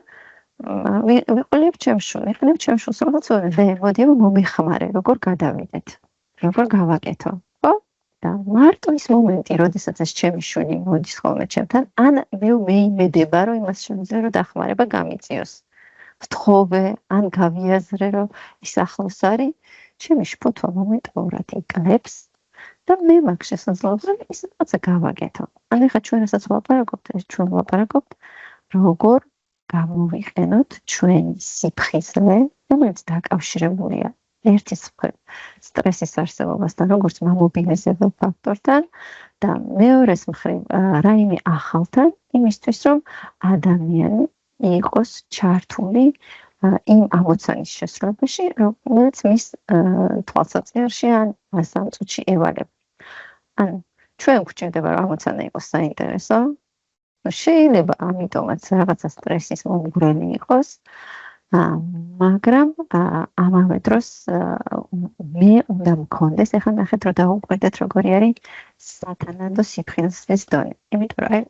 [SPEAKER 2] ვიყოლებ ჩემს შულს, როგორც მოდი მომიხმარე, როგორ გადავიდეთ, როგორ გავაკეთო. და მარტო ის მომენტი, როდესაც ეს ჩემი შვილი მოდის ხოლმე ჩემთან, ან მე ვიმედება, რომ იმას შემიძლია რომ დახმარება გამიწიოს. ვთხოვე, ან გავიაზრე, რომ ის ახლოს არის, ჩემი შფოთვა მომენტურად იკლებს და მე მაგ შესაძლებლობა ის რაღაცა გავაკეთო. ან ეხლა ჩვენ რასაც ვლაპარაკობთ, როგორ გამოვიყენოთ ჩვენი სიფხიზლე, რომელიც დაკავშირებულია ერთის მხრივ სტრესის არსებობასთან, როგორც მამობილიზებელ ფაქტორთან და მეორეს მხრივ რაიმე ახალთან, იმისთვის რომ ადამიანი იყოს ჩართული იმ ამოცანის შესრულებაში, რომელიც მის თვალსაჩინში ან სამწუთში ევალება. ან ჩვენ გვჭირდება რომ ამოცანა იყოს საინტერესო, შეიძლება ამიტომაც რაღაცა სტრესის მომგვრელი იყოს, მაგრამ ამავე დროს მე უნდა მქონდეს, ეხლა ნახეთ რომ დავუკვირდეთ როგორი არის სათანადო სიფხიზლის დონე. იმიტომ რომ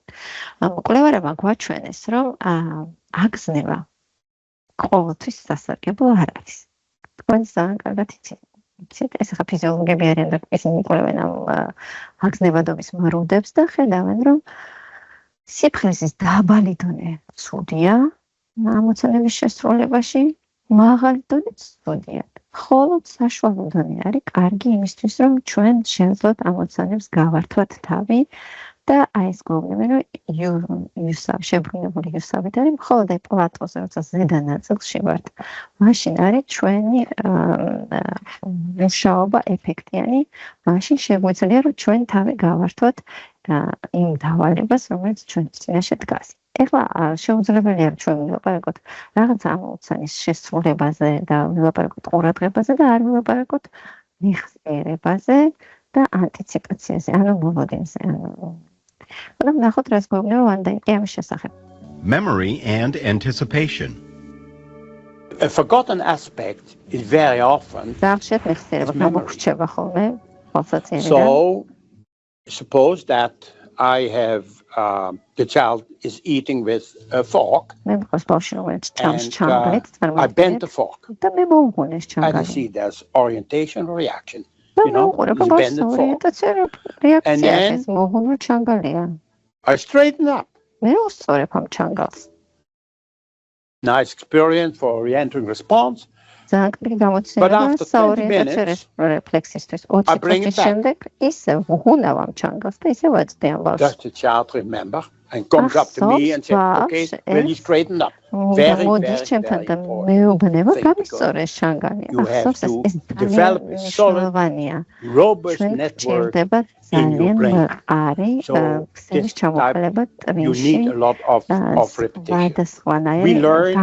[SPEAKER 2] მკვლევარებმა გვაჩვენეს, რომ აგზნება ყოველთვის სასარგებლო არ არის. თქვენ ძალიან კარგად იცით, ეს ახლა ფიზიოლოგები არიან და ისინი იკვლევენ ამ აგზნებადობის მრუდებს და ხედავენ, რომ სიფხიზლის დაბალი დონე ცუდია ამოცანების შესრულებაში, მაღალი დონე ცუდია. ხოლო საშუალო დონე არის კარგი იმისთვის, რომ ჩვენ შევძლოთ ამოცანებს გავართვათ თავი და აი ეს გვეუბნება, რომ შებრუნებული იუსავით არის, მხოლოდ აი პლატოზე, როცა ზედა ნაწილში ვართ, მაშინ არის ჩვენი მუშაობა ეფექტიანი, მაშინ შეგვიძლია, რომ ჩვენ თავი გავართვათ იმ დავალებას, რომელიც ჩვენ წინაშე დგას. ეხლა შეუძლებელია რომ ჩვენ ვილაპარაკოთ რაღაცა ამოცანის შესრულებაზე და ვილაპარაკოთ ყურადღებაზე და არ ვილაპარაკოთ მიღწევებაზე და ანტიციპაციაზე, ანუ მოლოდინზე. ანუ ნახოთ რას გვეუბნება ვანდაიკი ამის შესახებ.
[SPEAKER 4] Memory and anticipation.
[SPEAKER 3] A forgotten aspect is very often. So suppose that I have the child is eating with a fork and I bend the fork. I see there's orientation reaction. You know, it's bended fork. And then I straighten up. Nice experience for re-entering response. But after 20 minutes, I bring it back. Does the child remember and comes up to me and says, okay, will you straighten up? Very, very, very important. You have to develop a solid, robust network in your brain. So this type, you need a lot of repetition. We learn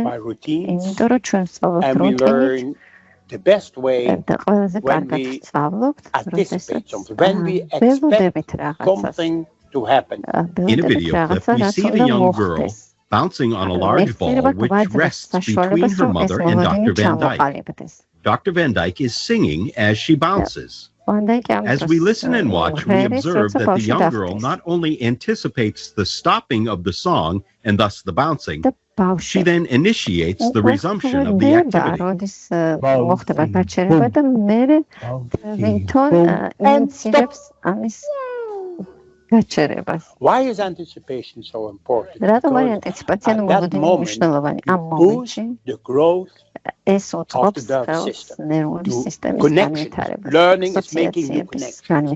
[SPEAKER 3] by routines, and we learn the best way when we anticipate something, when we expect something to happen.
[SPEAKER 4] In a video clip, we see the young girl bouncing on a large ball which rests between her mother and Dr. Van Dyke. Dr. Van Dyke is singing as she bounces. As we listen and watch, we observe that the young girl not only anticipates the stopping of the song and thus the bouncing, she then initiates the resumption of the activity.
[SPEAKER 3] Why is anticipation so important? Because at that moment, you boost the growth of the nervous system. Connection. Learning is making new connections.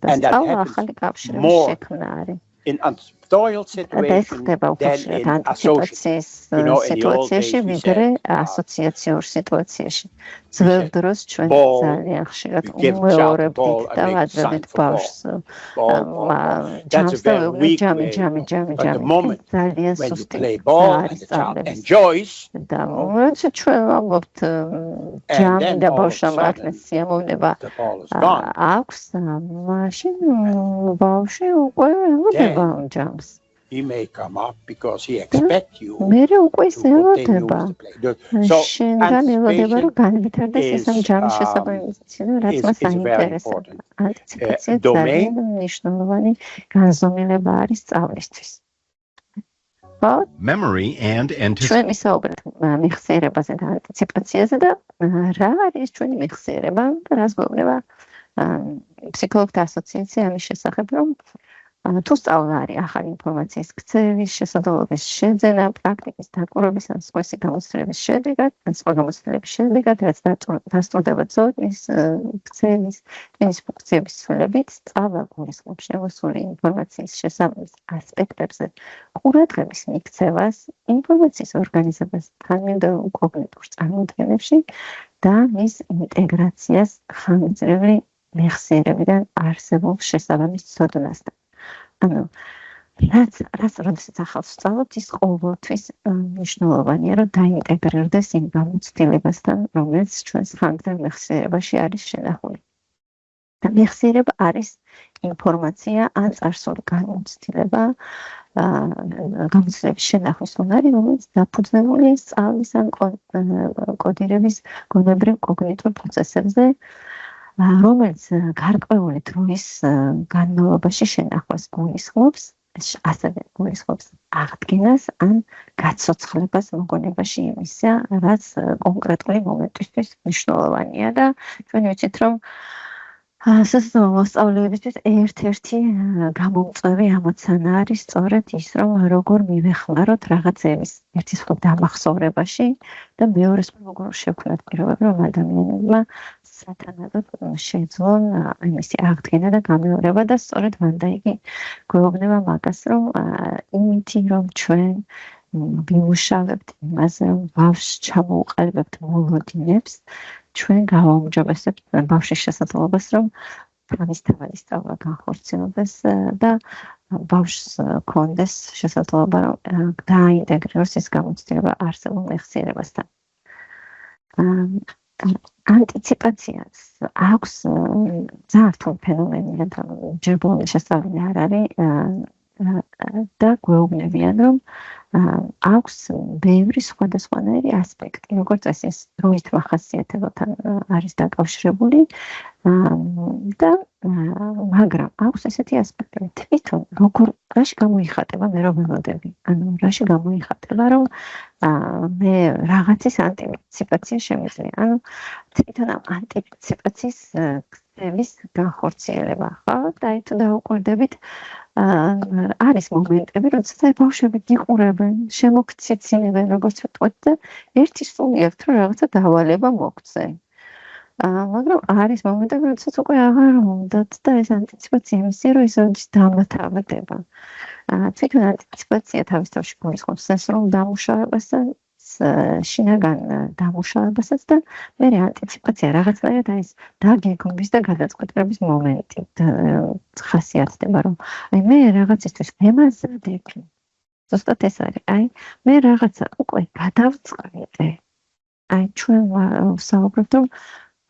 [SPEAKER 3] And that happens more in toil situation than in association. You know, in the old days we said,
[SPEAKER 2] ასოციაციურ სიტუაციაში. ძველ დროს ჩვენ ძალიან ხშირად უმეორებდით და ვაძლევდით ბავშვს.
[SPEAKER 3] That's a very weak way. But the moment when you play ball and the child enjoys,
[SPEAKER 2] და ჩვენ ვამბობთ ჯამი და ბავშვმა რაკმის სიამოვნება აქვს, მაშინ ბავშვი უკვე ელოდება ჯამს.
[SPEAKER 3] He may come up because he expects you
[SPEAKER 2] to continue
[SPEAKER 3] to play. So anticipation is a very important domain.
[SPEAKER 4] Memory and
[SPEAKER 2] anticipation. თუ სწავლა არის ახალი ინფორმაციის ქცევის, შესაძლებლობის შეძენა, პრაქტიკის დაკვირვების ან სხვისი გამოცდილების შედეგად, ან სხვა გამოცდილების შედეგად, რაც დასტურდება ცოდნის ქცევის, ტვინის ფუნქციების ცვლილებით, სწავლა გულისხმობს შემოსული ინფორმაციის შესაბამის ასპექტებზე, ყურადღების მიქცევას, ინფორმაციის ორგანიზებას თანმიმდევრულ კოგნიტურ წარმოდგენებში და მის ინტეგრაციას ხანგრძლივი მეხსიერებიდან არსებულ შესაბამის ცოდნასთან. ანუ როდესაც ახალს ვსწავლობთ, ის ყოველთვის მნიშვნელოვანია, რომ დაინტეგრირდეს იმ გამოცდილებასთან, რომელიც ჩვენს ხანგრძლივ მეხსიერებაში არის შენახული. და მეხსიერება არის ინფორმაცია ან წარსული გამოცდილება, გამოცდილების შენახვის უნარი, რომელიც დაფუძნებულია სწავლის ან კოდირების გონებრივ კოგნიტურ პროცესებზე, რომელიც გარკვეული დროის განმავლობაში შენახვას გულისხმობს, ასევე გულისხმობს აღდგენას ან გაცოცხლებას მოგონებაში იმისა, რაც კონკრეტული მომენტისთვის მნიშვნელოვანია და ჩვენ ვიცით, რომ სასწავლო მოსწავლეებისთვის ერთ-ერთი გამომწვევი ამოცანა არის სწორედ ის, რომ როგორ მივეხმაროთ რაღაცების ერთის მხრივ დამახსოვრებაში და მეორეს მხრივ როგორ შევქმნათ პირობები, რომ ადამიანებმა სათანადოდ შეძლონ მისი აღდგენა და გამეორება და სწორედ ვანდაიკი გვეუბნება მაგას, რომ იმითი, რომ ჩვენ ვიმუშავებთ იმაზე, რომ ბავშვს ჩამოუყალიბებთ მოლოდინებს, ჩვენ გავაუმჯობესებთ ბავშვის შესაძლებლობას, რომ თავისთავად სწავლა განხორციელდეს და ბავშვს ჰქონდეს შესაძლებლობა, რომ დაინტეგრიროს ეს გამოცდილება არსებულ მეხსიერებასთან. ანტიციპაციას აქვს ძალიან რთული ფენომენია და ჯერ ბოლომდე შესწავლილი არ არის და გვეუბნებიან, რომ აქვს ბევრი სხვადასხვანაირი ასპექტი, როგორც ეს დროის მახასიათებელთან არის დაკავშირებული და მაგრამ აქვს ესეთი ასპექტები, თვითონ რაში გამოიხატება მე რომ ველოდები, ანუ რაში გამოიხატება, რომ მე რაღაცის ანტიციპაცია შემიძლია, ანუ თვითონ ანტიციპაციის ქცევის განხორციელება, ხო? და თუ დაუკვირდებით არის მომენტები, როდესაც ბავშვები გიყურებენ, შემოგციცინებენ, როგორც ვთქვათ და ერთი სული აქვს, რომ რაღაცა დავალება მოგცე. მაგრამ არის მომენტები, როდესაც უკვე აღარ უნდათ და ეს ანტიციპაცია იმისია, რომ ისე დამთავრდება. თვითონ ანტიციპაცია თავის თავში გულისხმობს სენსორულ დამუშავებასაც, შინაგან დამუშავებასაც და მე ანტიციპაცია რაღაცნაირად არის დაგეგმვის და გადაწყვეტილების მომენტი ხასიათდება, რომ აი მე რაღაცისთვის ვემაზრდები. ზუსტად ეს არის. აი მე რაღაცა უკვე გადავწყვეტე. აი ჩვენ ვსაუბრობთ, რომ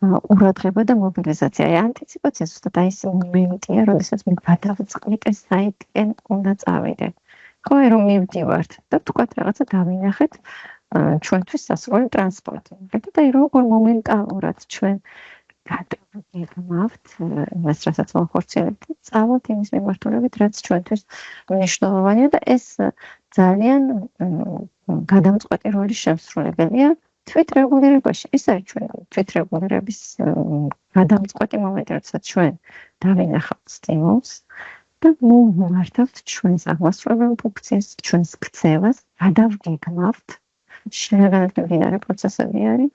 [SPEAKER 2] ყურადღება და მობილიზაცია. აი ანტიციპაცია ზუსტად აი ეს მომენტია, როდესაც მე გადავწყვეტე საითკენ უნდა წავიდე. ხო, რომ მივდივართ და თქვათ რაღაცა დავინახეთ ჩვენთვის სასურველი ტრანსპორტი. და აი როგორ მომენტალურად ჩვენ გადავგებმავთ იმას, რასაც ვახორციელებთ, წავალთ იმის მიმართულებით, რაც ჩვენთვის მნიშვნელოვანია და ეს ძალიან გადამწყვეტი როლის შემსრულებელია თვითრეგულირებაში. ეს არის ჩვენ თვითრეგულირების გადამწყვეტი მომენტი, როდესაც ჩვენ დავინახავთ სტიმულს და მოვმართავთ ჩვენს აღმასრულებელ ფუნქციას, ჩვენს ქცევას, გადავგეგმავთ, შინაგანად მიმდინარე პროცესები არის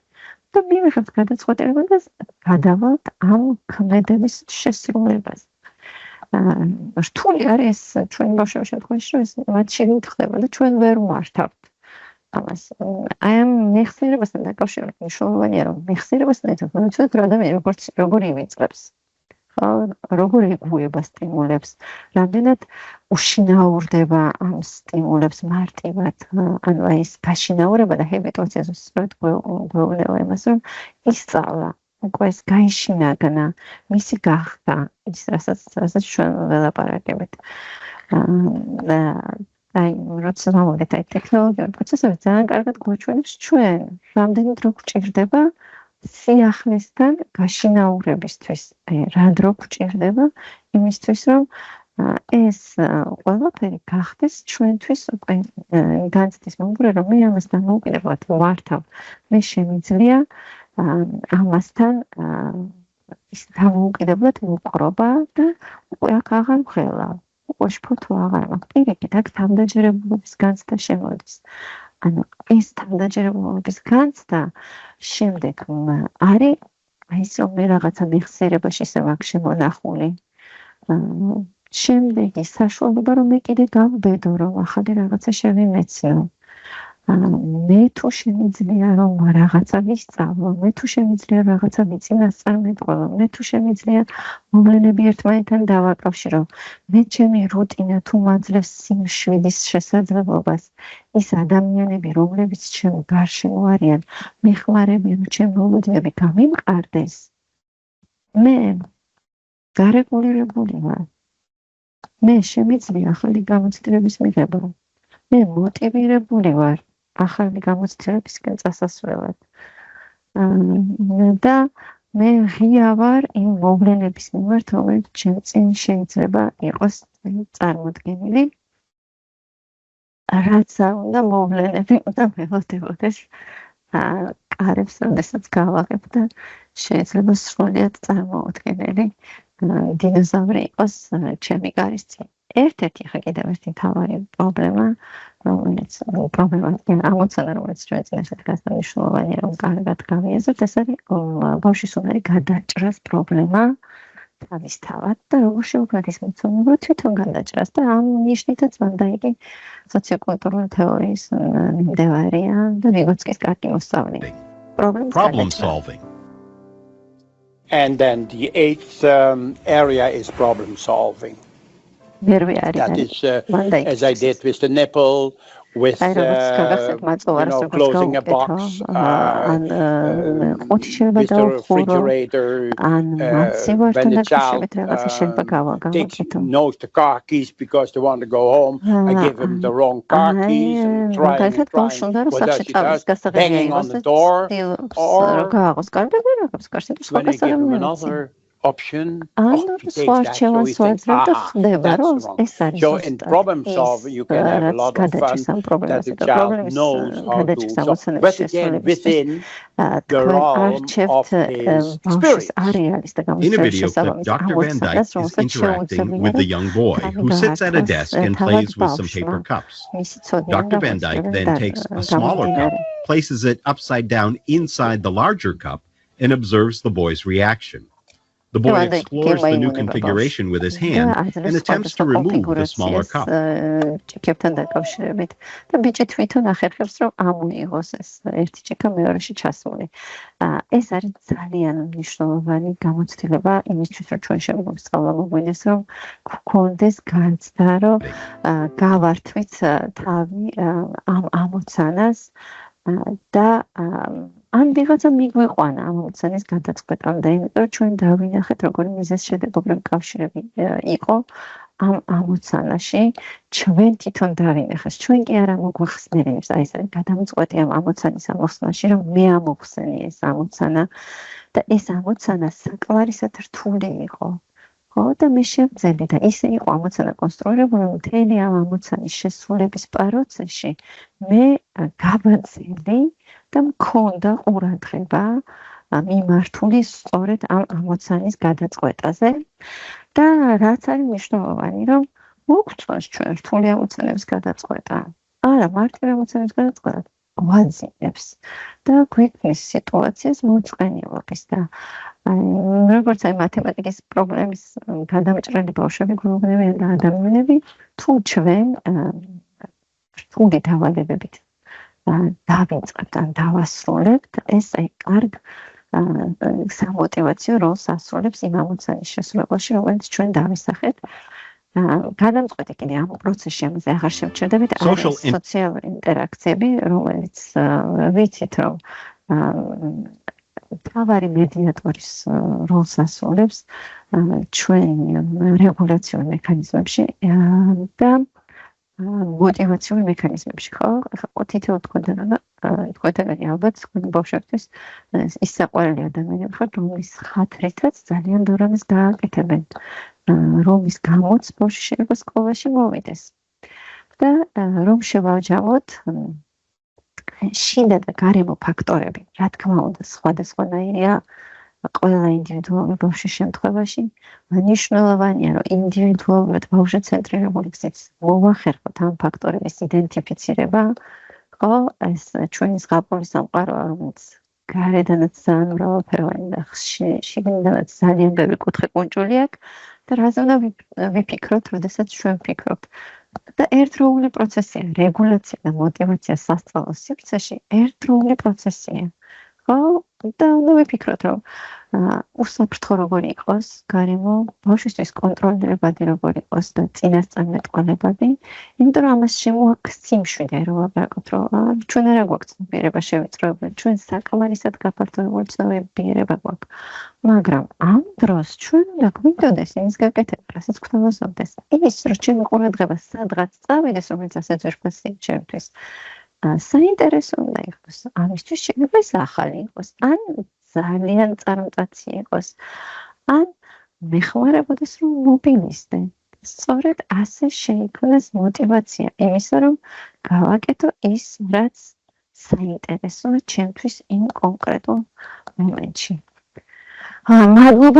[SPEAKER 2] და მივიღებთ გადაწყვეტილებას და გადავალთ ამ ქმედების შესრულებას. რთული არის ჩვენ ბავშვების შემთხვევაში, რომ ეს მათ შეგიძლიათ ხდება და ჩვენ ვერ მართავთ. ამას აი ამ მეხსიერებასთან დაკავშირებით მნიშვნელოვანია, რომ მეხსიერებასთან ერთად მოვიცოდეთ, რომ ადამიანი როგორი ივიწყებს. როგორ ეგუება სტიმულებს, რამდენად უშინაურდება ამ სტიმულებს მარტივად, ანუ აი ეს გაშინაურება და ჰაბიტუაცია სწორედ გვეუბნება იმას, რომ ისწავლა, უკვე ეს გაიშინაგნა, მისი გახდა ის, რასაც ჩვენ ველაპარაკებით. აი, როცა მოვიდეთ აი ტექნოლოგიური პროცესები ძალიან კარგად გვაჩვენებს ჩვენ, რამდენად რო გვჭირდება სიახლესთან გაშინაურებისთვის, რა დრო გვჭირდება იმისთვის, რომ ეს ყველაფერი გახდეს ჩვენთვის უკვე განცდის მომგვრე, რომ მე ამასთან მოუკიდებლად ვართავ. მე შემიძლია ამასთან ის დამოუკიდებლად მოვყრობა და უკვე აქ აღარ ვღელავ. უკვე შფოთვა აღარ მაქვს. პირიქით, აქ თავდაჯერებულობის განცდა შემოდის. ანუ ეს თავდაჯერებულობის განცდა შემდეგ არის აი ეს რომ მე რაღაცა მეხსიერებაში ისე მაქვს შემონახული. შემდეგი საშუალება რომ მე კიდე გავბედო რომ ახალი რაღაცა შევიმეცნო. მე თუ შემიძლია რომ რაღაცა ვისწავლო, მე თუ შემიძლია რაღაცა ვიწინასწარმეტყველო, მე თუ შემიძლია მოვლენები ერთმანეთთან დავაკავშირო, მე ჩემი რუტინა თუ მაძლევს სიმშვიდის შესაძლებლობას, ის ადამიანები, რომლებიც ჩემ გარშემო არიან, მეხმარებიან ჩემ მოლოდინები გამიმყარდეს, მე გარეგულირებული ვარ. მე შემიძლია ახალი გამოცდილების მიღება. მე მოტივირებული ვარ ახალი გამოცდილებისკენ წასასვლელად. და მე ღია ვარ იმ მოვლენების მიმართ, რომელიც ჩემ წინ შეიძლება იყოს წარმოდგენილი. რაც უნდა მოვლენები უნდა მელოდებოდეს კარებს, როდესაც გავაღებ და შეიძლება სრულიად წარმოუდგენელი დინოზავრი იყოს ჩემი კარის წინ. ერთ-ერთი ხა კიდევ ერთი მთავარი პრობლემა, რომელიც ამოცანა, რომელიც ჩვენ წინაშე დგას და მნიშვნელოვანია, რომ კარგად გავიაზროთ, ეს არის ბავშვის უნარი გადაჭრას პრობლემა თავისთავად და როგორ შევქმნათ ის მოცემული, რომ თვითონ გადაჭრას და ამ ნიშნითაც მანდა იგი სოციოკულტურული თეორიის მიმდევარია და ვიგოცკის კარგი მოსწავლე.
[SPEAKER 4] Problem solving.
[SPEAKER 3] And then the eighth area is problem solving. That is, as I did with the nipple, with closing a box, with the refrigerator, when the child knows the car keys because they want to go home, I give him the wrong car keys and trying, what does he does? Banging on the door, or when I give him another option, he takes that, so he thinks, that's wrong. So in problem solving, you can have a lot of fun that the child knows how to solve, but again, within the realm of his experience.
[SPEAKER 4] In a video clip, Dr. Van Dyke is interacting with the young boy who sits at a desk and plays with some paper cups. Dr. Van Dyke then takes a smaller cup, places it upside down inside the larger cup, and observes the boy's reaction. The boy explores the new configuration with his hand and attempts to remove the smaller cup.
[SPEAKER 2] და ბიჭი თვითონ ახერხებს, რომ ამოიღოს ეს ერთი ჭიქა მეორეში ჩასული. ეს არის ძალიან მნიშვნელოვანი გამოცდილება იმისთვის, რომ ჩვენ შევსწავლო მოგვინდეს, რომ გვქონდეს განცდა, რომ გავართვით თავი ამ ამოცანას და ან ვიღაცა მიგვიყვანა ამ ამოცანის გადაწყვეტამდე, იმიტომ რომ ჩვენ დავინახეთ, როგორი მიზეზშედეგობრივი კავშირები იყო ამ ამოცანაში, ჩვენ თვითონ დავინახეს, ჩვენ კი არა მოგვახსნერებს, აი ეს არის გადამწყვეტი ამ ამოცანის ამოხსნაში, რომ მე ამოვხსენი ეს ამოცანა და ეს ამოცანა საკლარისად რთული იყო. და მე შევძელი და ისე იყო ამოცანა კონსტრუირებული, რომ მთელი ამ ამოცანის შესრულების პროცესში მე გავაძელი და მქონდა ყურადღება მიმართული სწორედ ამ ამოცანის გადაწყვეტაზე და რაც არის მნიშვნელოვანი, რომ მოგწონს ჩვენ რთული ამოცანების გადაწყვეტა. არა, მარტივი ამოცანების გადაწყვეტა გვაძინებს და გვიქმნის სიტუაციას მოწყენილობის და როგორც აი მათემატიკის პრობლემის გადამჭრელი ბავშვები გვეუბნებიან და ადამიანები, თუ ჩვენ რთული დავალებებით დავიწყებთ ან დავასრულებთ, ეს აი კარგ სამოტივაციო როლს ასრულებს იმ ამოცანის შესრულებაში, რომელიც ჩვენ დავისახეთ. გადამწყვეტი კიდე ამ პროცესში ამაზე აღარ შევჩერდებით, არის სოციალური ინტერაქციები, რომელიც ვიცით, რომ თავარი მედიატორის როლს ასრულებს ჩვენ რეგულაციურ მექანიზმებში და მოტივაციური მექანიზმებში, ხო? ახლა თითოეულ თქვენთაგანი ალბათ თქვენი ბავშვებთვის ის საყვარელი ადამიანები ხართ, რომლის ხათრითაც ძალიან ბევრ რამეს დააკეთებენ, რომლის გამოც ბავშვი შეიძლება სკოლაში მოვიდეს. და რომ შევავჯავოთ შიდა და გარემო ფაქტორები, რა თქმა უნდა, სხვადასხვანაირია ყველა ინდივიდუალური ბავშვის შემთხვევაში, მნიშვნელოვანია, რომ ინდივიდუალურად ბავშვცენტრირებული გზით მოვახერხოთ ამ ფაქტორების იდენტიფიცირება, ხო, ეს ჩვენი ზღაპრული სამყაროა, რომელიც გარედანაც ძალიან მრავალფეროვანი და შიგნიდანაც ძალიან ბევრი კუთხე-კუნჭული აქვს და რაზე უნდა ვიფიქროთ, როდესაც ჩვენ ვფიქრობთ. და ერთდროული პროცესია, რეგულაცია და მოტივაცია სასწავლო სივრცეში ერთდროული პროცესია. ხო, და უნდა ვიფიქროთ, რომ უსაფრთხო როგორი იყოს გარემო, ბავშვისთვის კონტროლირებადი როგორი იყოს და წინასწარმეტყველებადი, იმიტომ რომ ამას შემოაქვს სიმშვიდე, რომ ვაპარაკოთ, რომ ჩვენ არა გვაქვს ცნობიერება შევიწროებულეთ, ჩვენ საკმარისად გაფართოებული ცნობიერება გვაქვს. მაგრამ ამ დროს ჩვენ უნდა გვინდოდეს იმის გაკეთება, რასაც გვთავაზობდეს. ის, რომ ჩემი ყურადღება სადღაც წავიდეს, რომელიც ასეც ვერფასია ჩემთვის. საინტერესო უნდა იყოს, ამისთვის შეიძლება ეს ახალი იყოს, ან ძალიან წარმტაცი იყოს, ან მეხმარებოდეს, რომ მობილიზდე. სწორედ ასე შეიქმნას მოტივაცია იმისა, რომ გავაკეთო ის, რაც საინტერესოა ჩემთვის იმ კონკრეტულ მომენტში. მადლობა.